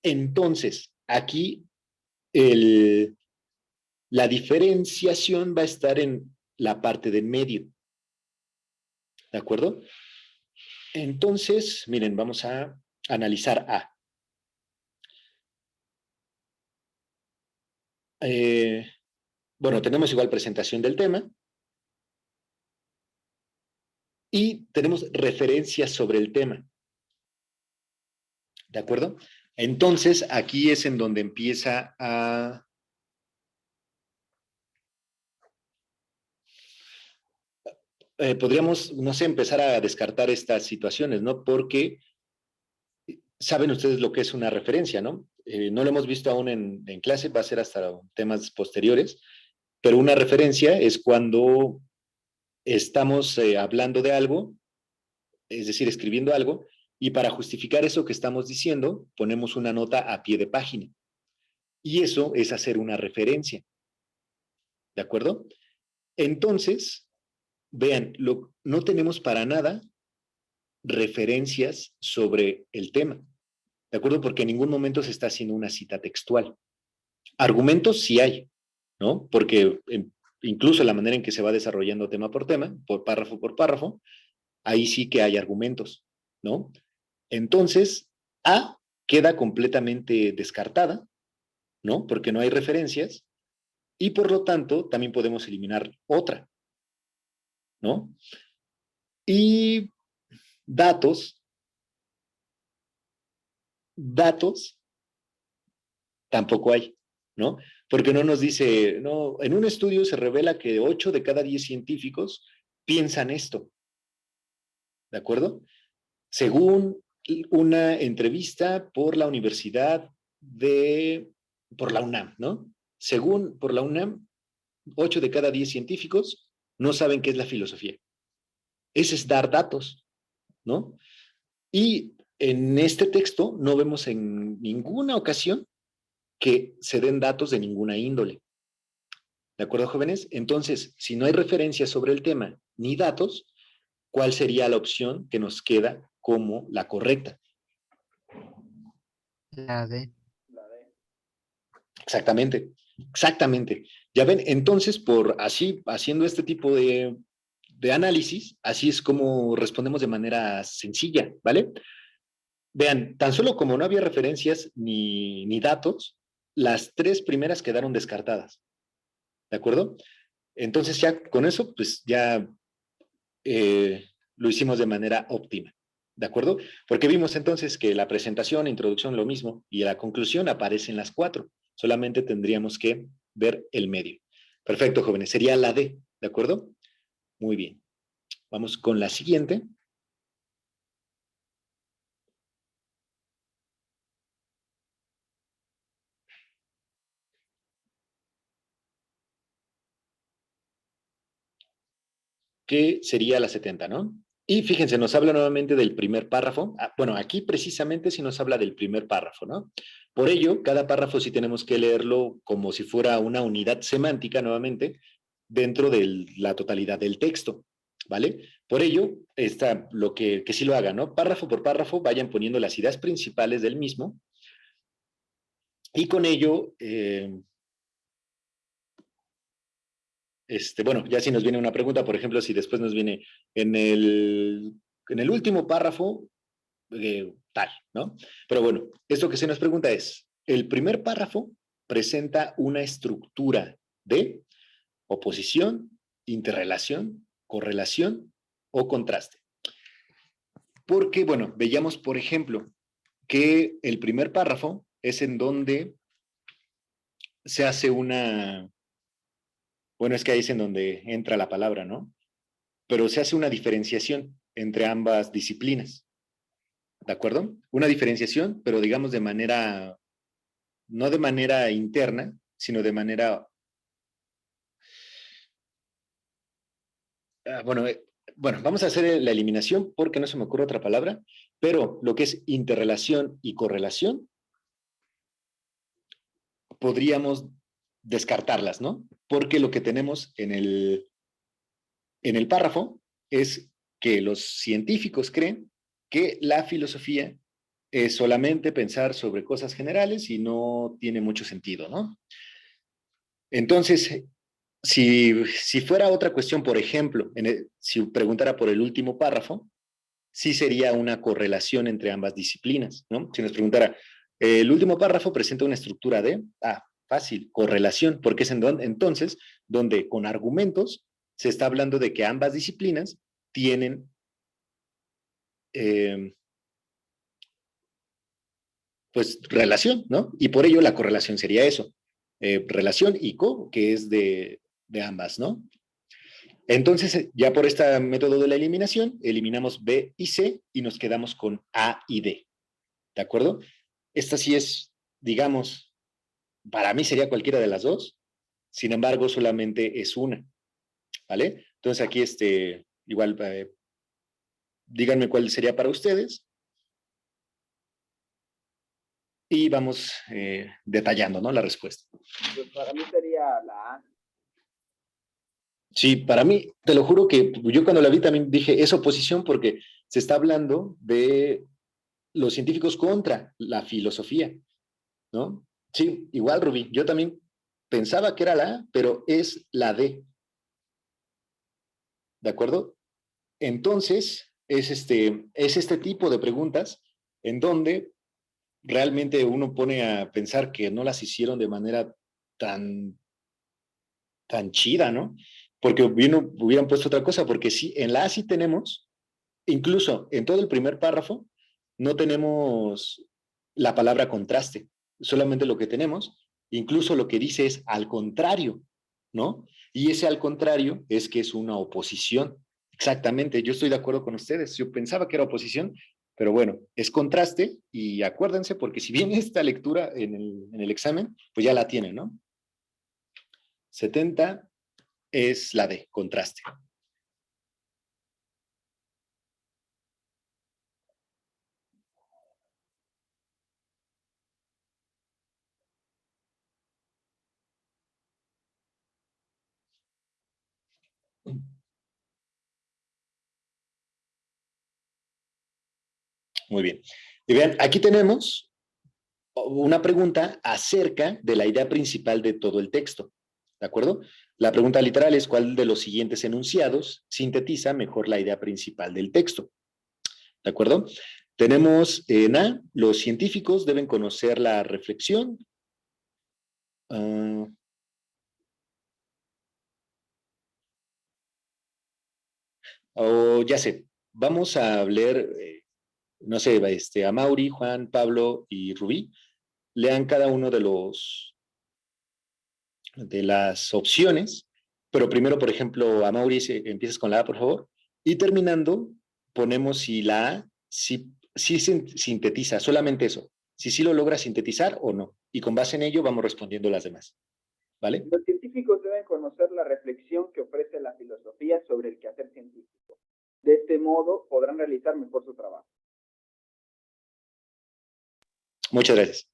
Entonces, aquí la diferenciación va a estar en la parte de medio. ¿De acuerdo? Entonces, miren, vamos a analizar A. Bueno, tenemos igual presentación del tema. Y tenemos referencias sobre el tema. ¿De acuerdo? Entonces, aquí es en donde empieza a... podríamos, no sé, empezar a descartar estas situaciones, ¿no? Porque saben ustedes lo que es una referencia, ¿no? No lo hemos visto aún en clase, va a ser hasta temas posteriores, pero una referencia es cuando estamos hablando de algo, es decir, escribiendo algo, y para justificar eso que estamos diciendo, ponemos una nota a pie de página. Y eso es hacer una referencia. ¿De acuerdo? Entonces, vean, no tenemos para nada referencias sobre el tema. ¿De acuerdo? Porque en ningún momento se está haciendo una cita textual. Argumentos sí hay, ¿no? Porque incluso la manera en que se va desarrollando tema, por párrafo, ahí sí que hay argumentos, ¿no? Entonces, A queda completamente descartada, ¿no? Porque no hay referencias, y por lo tanto también podemos eliminar otra, ¿no? Y datos tampoco hay, ¿no? Porque no nos dice, no, en un estudio se revela que 8 de cada 10 científicos piensan esto, ¿de acuerdo? Según una entrevista por la por la UNAM, ¿no? Según por la UNAM, 8 de cada 10 científicos no saben qué es la filosofía. Ese es dar datos, ¿no? Y en este texto no vemos en ninguna ocasión que se den datos de ninguna índole. ¿De acuerdo, jóvenes? Entonces, si no hay referencias sobre el tema ni datos, ¿cuál sería la opción que nos queda como la correcta? La D. Exactamente, exactamente. Ya ven, entonces, haciendo este tipo de análisis, así es como respondemos de manera sencilla, ¿vale? Vean, tan solo como no había referencias ni datos, las 3 primeras quedaron descartadas, ¿de acuerdo? Entonces ya con eso, pues ya lo hicimos de manera óptima, ¿de acuerdo? Porque vimos entonces que la presentación, introducción, lo mismo, y la conclusión aparecen las 4. Solamente tendríamos que ver el medio. Perfecto, jóvenes, sería la D. ¿De acuerdo? Muy bien. Vamos con la siguiente. Que sería la 70, ¿no? Y fíjense, nos habla nuevamente del primer párrafo. Bueno, aquí precisamente sí nos habla del primer párrafo, ¿no? Por ello, cada párrafo sí tenemos que leerlo como si fuera una unidad semántica nuevamente dentro de la totalidad del texto, ¿vale? Por ello, está lo que sí lo hagan, ¿no? Párrafo por párrafo vayan poniendo las ideas principales del mismo y con ello, bueno, ya si nos viene una pregunta, por ejemplo, si después nos viene en el último párrafo, tal, ¿no? Pero bueno, esto que se nos pregunta es, el primer párrafo presenta una estructura de oposición, interrelación, correlación o contraste. Porque, bueno, veíamos, por ejemplo, que el primer párrafo es en donde se hace bueno, es que ahí es en donde entra la palabra, ¿no? Pero se hace una diferenciación entre ambas disciplinas, ¿de acuerdo? Una diferenciación, pero digamos no de manera interna, sino de manera, bueno, vamos a hacer la eliminación porque no se me ocurre otra palabra, pero lo que es interrelación y correlación, podríamos descartarlas, ¿no? Porque lo que tenemos en el párrafo es que los científicos creen que la filosofía es solamente pensar sobre cosas generales y no tiene mucho sentido, ¿no? Entonces, si fuera otra cuestión, por ejemplo, si preguntara por el último párrafo, sí sería una correlación entre ambas disciplinas, ¿no? Si nos preguntara, el último párrafo presenta una estructura de, fácil, correlación, porque es entonces donde con argumentos se está hablando de que ambas disciplinas tienen pues relación, ¿no? Y por ello la correlación sería eso, relación y que es de ambas, ¿no? Entonces, ya por este método de la eliminación, eliminamos B y C y nos quedamos con A y D, ¿de acuerdo? Esta sí es, digamos, para mí sería cualquiera de las dos, sin embargo, solamente es una, ¿vale? Entonces aquí, igual, díganme cuál sería para ustedes y vamos detallando, ¿no? La respuesta. Pues para mí sería la A. Sí, para mí, te lo juro que yo cuando la vi también dije, es oposición porque se está hablando de los científicos contra la filosofía, ¿no? Sí, igual, Rubí, yo también pensaba que era la A, pero es la D, ¿de acuerdo? Entonces, es este tipo de preguntas en donde realmente uno pone a pensar que no las hicieron de manera tan, tan chida, ¿no? Porque hubieran puesto otra cosa, porque sí, en la A sí tenemos, incluso en todo el primer párrafo, no tenemos la palabra contraste, solamente lo que tenemos, incluso lo que dice es al contrario, ¿no? Y ese al contrario es que es una oposición. Exactamente, yo estoy de acuerdo con ustedes, yo pensaba que era oposición, pero bueno, es contraste y acuérdense porque si viene esta lectura en el examen, pues ya la tienen, ¿no? 70 es la de contraste. Muy bien. Y vean, aquí tenemos una pregunta acerca de la idea principal de todo el texto. ¿De acuerdo? La pregunta literal es ¿cuál de los siguientes enunciados sintetiza mejor la idea principal del texto? ¿De acuerdo? Tenemos en A, los científicos deben conocer la reflexión. O ya sé, vamos a leer, no sé, a Mauri, Juan, Pablo y Rubí. Lean cada uno de las opciones pero primero, por ejemplo, a Maurice, empiezas con la A, por favor, y terminando, ponemos si la A sí sintetiza, solamente eso, si sí lo logra sintetizar o no, y con base en ello vamos respondiendo las demás, ¿vale? Los científicos deben conocer la reflexión que ofrece la filosofía sobre el quehacer científico. De este modo podrán realizar mejor su trabajo. Muchas gracias.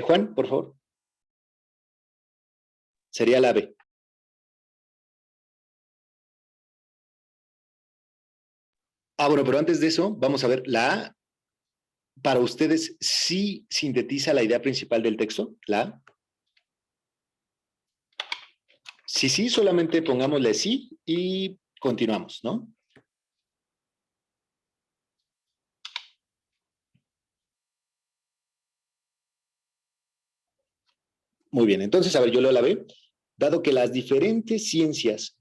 Juan, por favor. Sería la B. Bueno, pero antes de eso, vamos a ver, la A, para ustedes, ¿sí sintetiza la idea principal del texto? ¿La A? Si sí, solamente pongámosle sí y continuamos, ¿no? Muy bien, entonces, a ver, yo leo la B. Dado que las diferentes ciencias,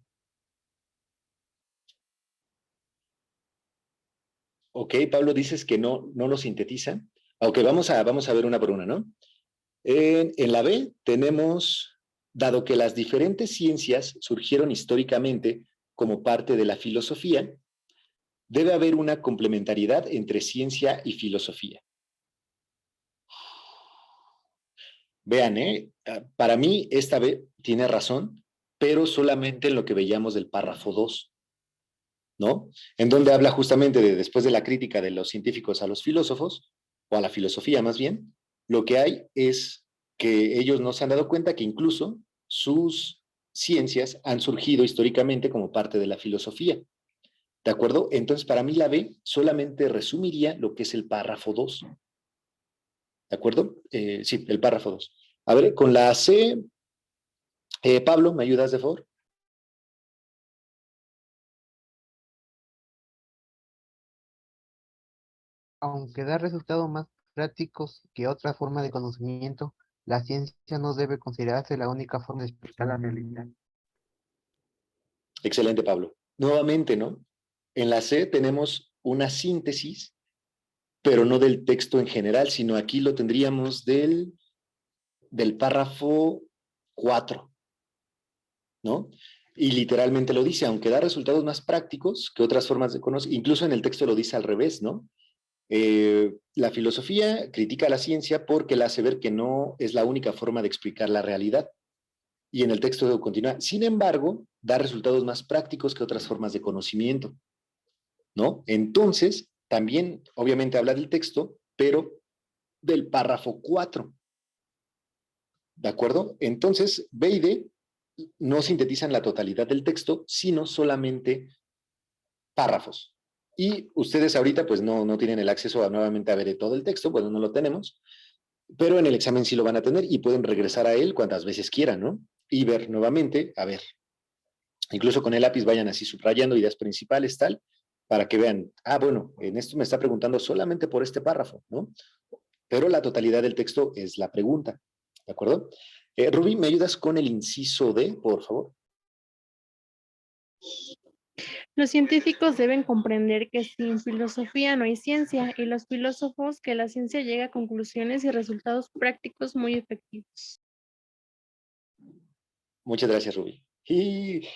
ok, Pablo, dices que no lo sintetizan. Ok, vamos a ver una por una, ¿no? En la B tenemos, dado que las diferentes ciencias surgieron históricamente como parte de la filosofía, debe haber una complementariedad entre ciencia y filosofía. Vean, para mí esta vez tiene razón, pero solamente en lo que veíamos del párrafo 2, ¿no? En donde habla justamente de después de la crítica de los científicos a los filósofos, o a la filosofía más bien, lo que hay es que ellos no se han dado cuenta que incluso sus ciencias han surgido históricamente como parte de la filosofía. ¿De acuerdo? Entonces, para mí la B solamente resumiría lo que es el párrafo 2. ¿De acuerdo? Sí, el párrafo 2. A ver, con la C, Pablo, ¿me ayudas de favor? Aunque da resultados más prácticos que otra forma de conocimiento, la ciencia no debe considerarse la única forma de explicar la realidad. Excelente, Pablo. Nuevamente, ¿no? En la C tenemos una síntesis, pero no del texto en general, sino aquí lo tendríamos del párrafo 4, ¿no? Y literalmente lo dice, aunque da resultados más prácticos que otras formas de conocer, incluso en el texto lo dice al revés, ¿no? La filosofía critica a la ciencia porque la hace ver que no es la única forma de explicar la realidad. Y en el texto continúa, sin embargo, da resultados más prácticos que otras formas de conocimiento, ¿no? Entonces, también, obviamente, habla del texto, pero del párrafo 4, ¿de acuerdo? Entonces, B y D no sintetizan la totalidad del texto, sino solamente párrafos. Y ustedes ahorita, pues, no tienen el acceso nuevamente a ver todo el texto, bueno, no lo tenemos, pero en el examen sí lo van a tener y pueden regresar a él cuantas veces quieran, ¿no? Y ver nuevamente, a ver, incluso con el lápiz vayan así subrayando ideas principales, tal, para que vean, bueno, en esto me está preguntando solamente por este párrafo, ¿no? Pero la totalidad del texto es la pregunta, ¿de acuerdo? Rubí, ¿me ayudas con el inciso D, por favor? Los científicos deben comprender que sin filosofía no hay ciencia y los filósofos que la ciencia llega a conclusiones y resultados prácticos muy efectivos. Muchas gracias, Rubí. Y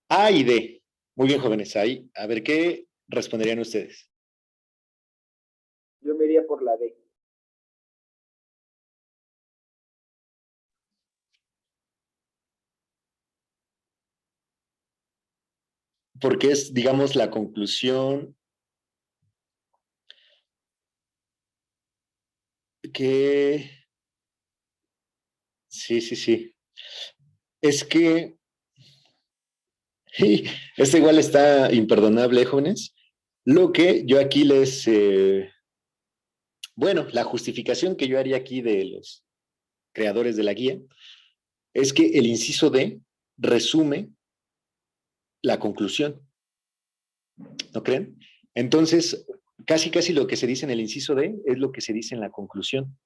A y D. Muy bien, jóvenes, ahí. A ver qué responderían ustedes. Yo me iría por la D. Porque es, digamos, la conclusión que... Sí, sí, sí. Es que... Esto igual está imperdonable, jóvenes. Lo que yo aquí les... bueno, la justificación que yo haría aquí de los creadores de la guía es que el inciso D resume la conclusión. ¿No creen? Entonces, casi lo que se dice en el inciso D es lo que se dice en la conclusión.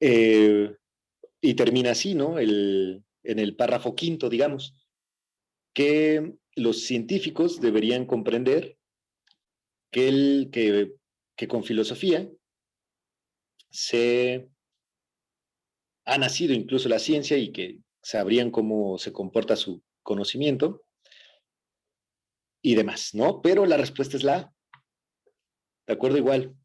Y termina así, ¿no? En el párrafo quinto, digamos, que los científicos deberían comprender que con filosofía se ha nacido incluso la ciencia y que sabrían cómo se comporta su conocimiento y demás, ¿no? Pero la respuesta es la A. ¿De acuerdo? Igual.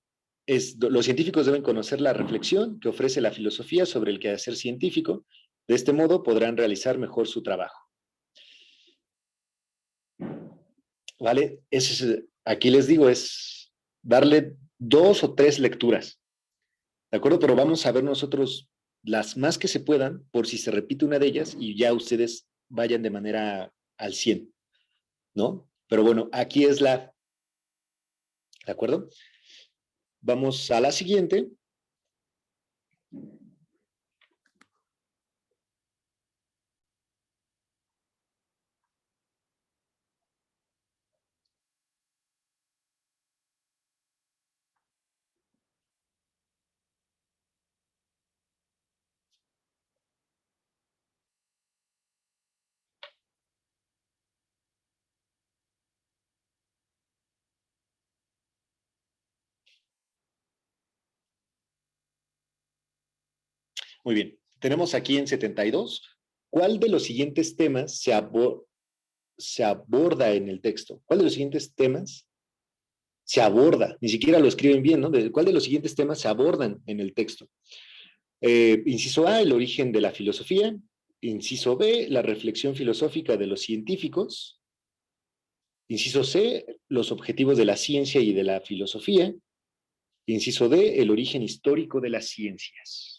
Los científicos deben conocer la reflexión que ofrece la filosofía sobre el quehacer científico. De este modo podrán realizar mejor su trabajo. ¿Vale? Aquí les digo, es darle 2 o 3 lecturas. ¿De acuerdo? Pero vamos a ver nosotros las más que se puedan, por si se repite una de ellas y ya ustedes vayan de manera al 100, ¿no? Pero bueno, aquí es la... ¿De acuerdo? Vamos a la siguiente. Muy bien. Tenemos aquí en 72. ¿Cuál de los siguientes temas se aborda en el texto? ¿Cuál de los siguientes temas se aborda? Ni siquiera lo escriben bien, ¿no? ¿Cuál de los siguientes temas se abordan en el texto? Inciso A, el origen de la filosofía. Inciso B, la reflexión filosófica de los científicos. Inciso C, los objetivos de la ciencia y de la filosofía. Inciso D, el origen histórico de las ciencias.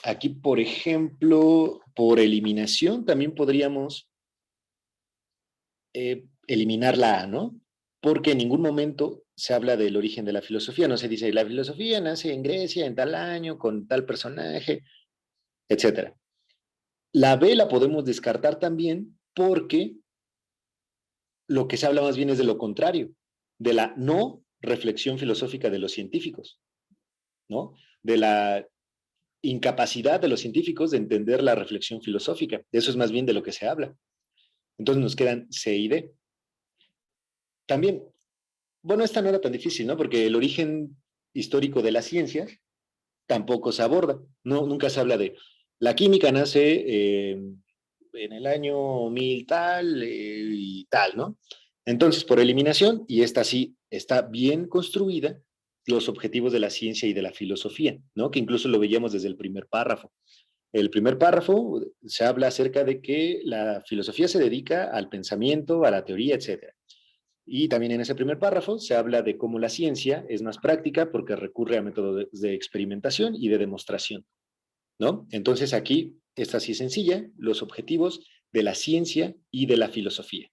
Aquí, por ejemplo, por eliminación, también podríamos eliminar la A, ¿no? Porque en ningún momento se habla del origen de la filosofía. No se dice, la filosofía nace en Grecia en tal año, con tal personaje, etc. La B la podemos descartar también porque lo que se habla más bien es de lo contrario, de la no reflexión filosófica de los científicos, ¿no? De la incapacidad de los científicos de entender la reflexión filosófica. Eso es más bien de lo que se habla. Entonces nos quedan C y D. También, bueno, esta no era tan difícil, ¿no? Porque el origen histórico de la ciencia tampoco se aborda. No, nunca se habla de la química nace en el año 1000 tal y tal, ¿no? Entonces, por eliminación, y esta sí está bien construida, los objetivos de la ciencia y de la filosofía, ¿no? Que incluso lo veíamos desde el primer párrafo. El primer párrafo se habla acerca de que la filosofía se dedica al pensamiento, a la teoría, etcétera. Y también en ese primer párrafo se habla de cómo la ciencia es más práctica porque recurre a métodos de experimentación y de demostración, ¿no? Entonces aquí, esta sí es sencilla, los objetivos de la ciencia y de la filosofía.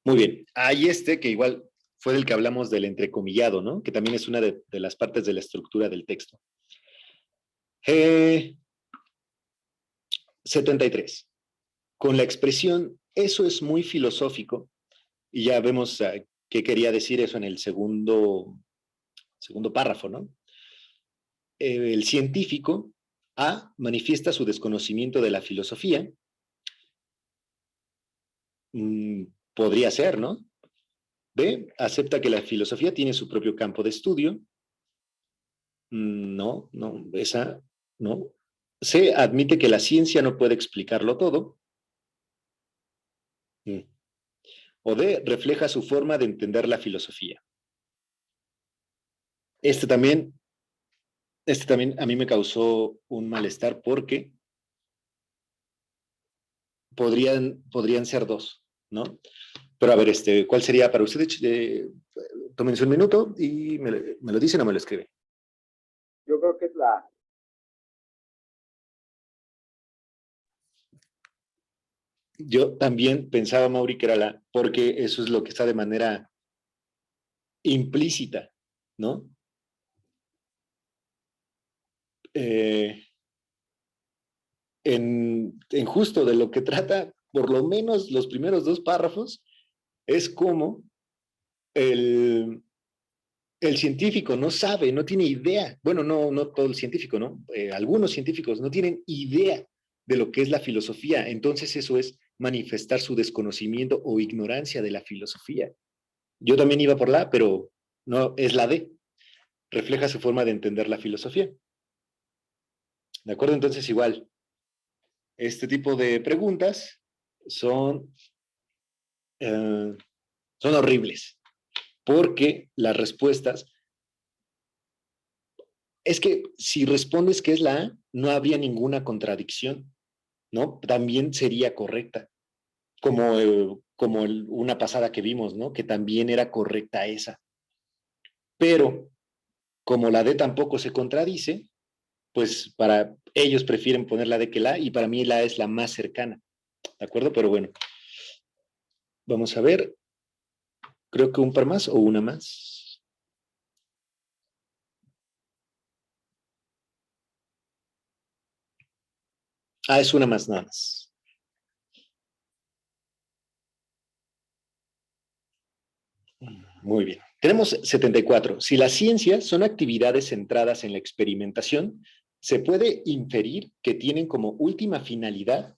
Muy bien. Hay que igual fue del que hablamos del entrecomillado, ¿no? Que también es una de las partes de la estructura del texto. 73. Con la expresión, eso es muy filosófico, y ya vemos qué quería decir eso en el segundo párrafo, ¿no? El científico, A, manifiesta su desconocimiento de la filosofía. Podría ser, ¿no? B, acepta que la filosofía tiene su propio campo de estudio. No, no, esa no. C, admite que la ciencia no puede explicarlo todo. O D, refleja su forma de entender la filosofía. Este también a mí me causó un malestar porque podrían ser dos, ¿no? Pero a ver, ¿cuál sería para ustedes? Tómense un minuto y me lo dicen o me lo escriben. Yo creo que es la A. Yo también pensaba, Mauri, que era porque eso es lo que está de manera implícita, ¿no? En justo de lo que trata, por lo menos los primeros 2 párrafos, es como el El científico no sabe, no tiene idea. Bueno, no todo el científico, ¿no? Algunos científicos no tienen idea de lo que es la filosofía. Entonces eso es manifestar su desconocimiento o ignorancia de la filosofía. Yo también iba por la, pero no, es la D. Refleja su forma de entender la filosofía. ¿De acuerdo? Entonces igual, este tipo de preguntas son, eh, son horribles, porque las respuestas, es que si respondes que es la A, no habría ninguna contradicción, ¿no? También sería correcta, como una pasada que vimos, ¿no? Que también era correcta esa. Pero como la D tampoco se contradice, pues para ellos prefieren poner la D que la A, y para mí la A es la más cercana, ¿de acuerdo? Pero bueno, vamos a ver, creo que un par más o una más. Ah, es una más nada más. Muy bien. Tenemos 74. Si las ciencias son actividades centradas en la experimentación, se puede inferir que tienen como última finalidad,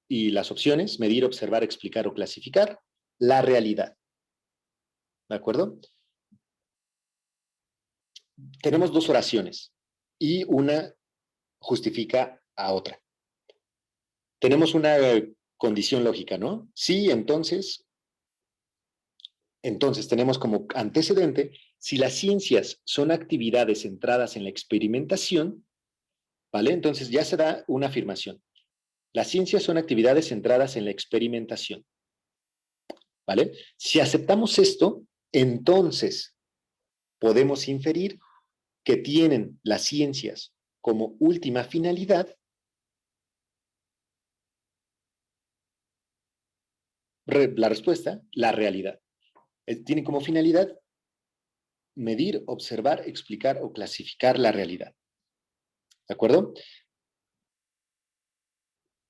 y las opciones, medir, observar, explicar o clasificar, la realidad. ¿De acuerdo? Tenemos dos oraciones y una justifica a otra. Tenemos una condición lógica, ¿no? Sí, entonces tenemos como antecedente, si las ciencias son actividades centradas en la experimentación, ¿vale? Entonces ya se da una afirmación. Las ciencias son actividades centradas en la experimentación, ¿vale? Si aceptamos esto, entonces podemos inferir que tienen las ciencias como última finalidad la respuesta, la realidad. Tienen como finalidad medir, observar, explicar o clasificar la realidad. ¿De acuerdo?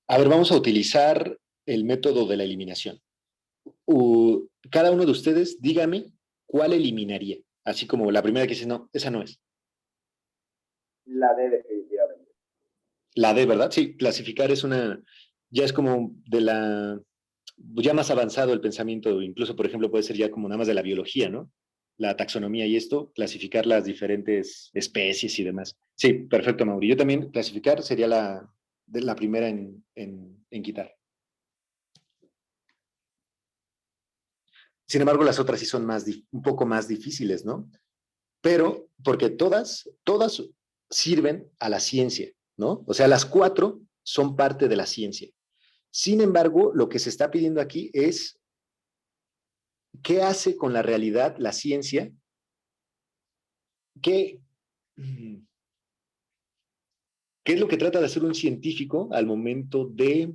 A ver, vamos a utilizar el método de la eliminación. Cada uno de ustedes, dígame cuál eliminaría. Así como la primera que dice, no, esa no es. La D definitivamente. La D, ¿verdad? Sí, clasificar es ya es como ya más avanzado el pensamiento, incluso, por ejemplo, puede ser ya como nada más de la biología, ¿no? La taxonomía y esto, clasificar las diferentes especies y demás. Sí, perfecto, Mauri. Yo también clasificar sería la primera en quitar. Sin embargo, las otras sí son un poco más difíciles, ¿no? Pero porque todas sirven a la ciencia, ¿no? O sea, las cuatro son parte de la ciencia. Sin embargo, lo que se está pidiendo aquí es qué hace con la realidad la ciencia, qué, qué es lo que trata de hacer un científico al momento de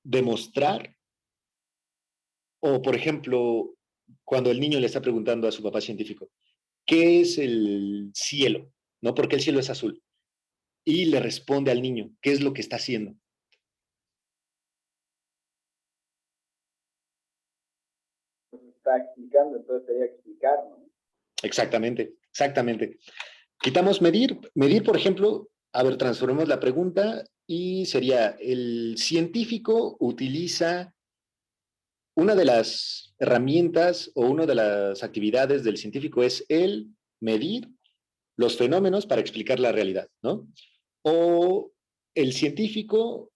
demostrar, o por ejemplo, cuando el niño le está preguntando a su papá científico, ¿qué es el cielo? ¿No? ¿Por qué el cielo es azul? Y le responde al niño, ¿qué es lo que está haciendo? Está explicando, entonces sería explicar, ¿no? Exactamente, exactamente. Quitamos medir. Medir, por ejemplo, a ver, transformemos la pregunta y sería, el científico utiliza una de las herramientas o una de las actividades del científico es el medir los fenómenos para explicar la realidad, ¿no? O el científico,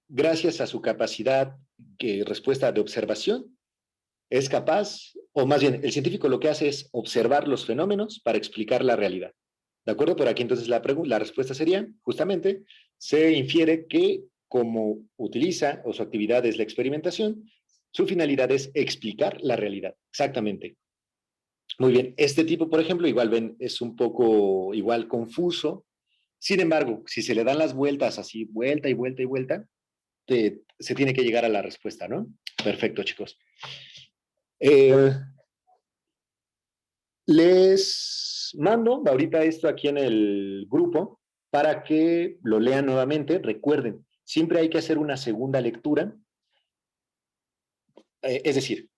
gracias a su capacidad de respuesta de observación, es capaz, o más bien, el científico lo que hace es observar los fenómenos para explicar la realidad. ¿De acuerdo? Por aquí entonces la respuesta sería, justamente, se infiere que como utiliza o su actividad es la experimentación, su finalidad es explicar la realidad. Exactamente. Muy bien. Este tipo, por ejemplo, igual ven, es un poco igual confuso. Sin embargo, si se le dan las vueltas así, vuelta y vuelta y vuelta, se tiene que llegar a la respuesta, ¿no? Perfecto, chicos. Les mando ahorita esto aquí en el grupo para que lo lean nuevamente. Recuerden, siempre hay que hacer una segunda lectura. Es decir,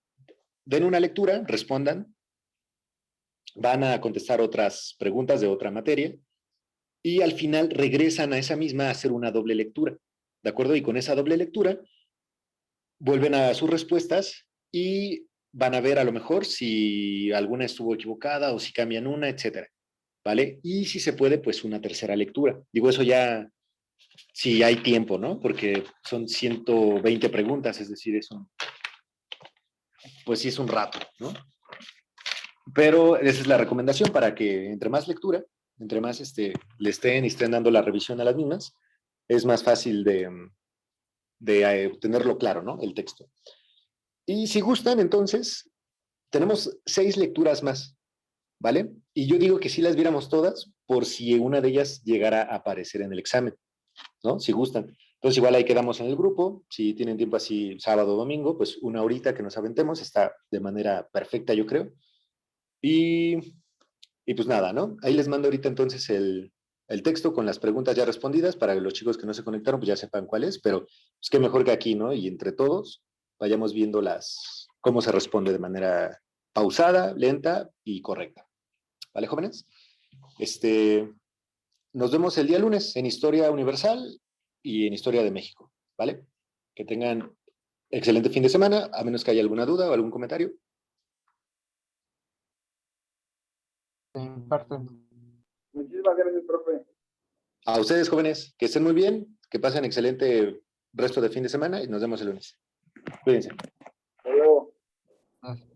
den una lectura, respondan, van a contestar otras preguntas de otra materia y al final regresan a esa misma a hacer una doble lectura, ¿de acuerdo? Y con esa doble lectura vuelven a sus respuestas y van a ver a lo mejor si alguna estuvo equivocada o si cambian una, etcétera, ¿vale? Y si se puede, pues una tercera lectura. Digo, eso ya, si hay tiempo, ¿no? Porque son 120 preguntas, es decir, pues sí es un rato, ¿no? Pero esa es la recomendación para que entre más lectura, entre más le estén dando la revisión a las mismas, es más fácil de tenerlo claro, ¿no? El texto. Y si gustan, entonces, tenemos 6 lecturas más, ¿vale? Y yo digo que si las viéramos todas, por si una de ellas llegara a aparecer en el examen, ¿no? Si gustan. Entonces, igual ahí quedamos en el grupo. Si tienen tiempo así sábado o domingo, pues una horita que nos aventemos está de manera perfecta, yo creo. Y, y pues nada, ¿no? Ahí les mando ahorita entonces el texto con las preguntas ya respondidas para que los chicos que no se conectaron pues ya sepan cuál es, pero pues qué mejor que aquí, ¿no? Y entre todos vayamos viendo cómo se responde de manera pausada, lenta y correcta. ¿Vale, jóvenes? Nos vemos el día lunes en Historia Universal y en Historia de México, ¿vale? Que tengan excelente fin de semana, a menos que haya alguna duda o algún comentario. En parte, Muchísimas gracias, profe. A ustedes, jóvenes, que estén muy bien, que pasen excelente resto de fin de semana y nos vemos el lunes. Cuídense. Hasta luego. no.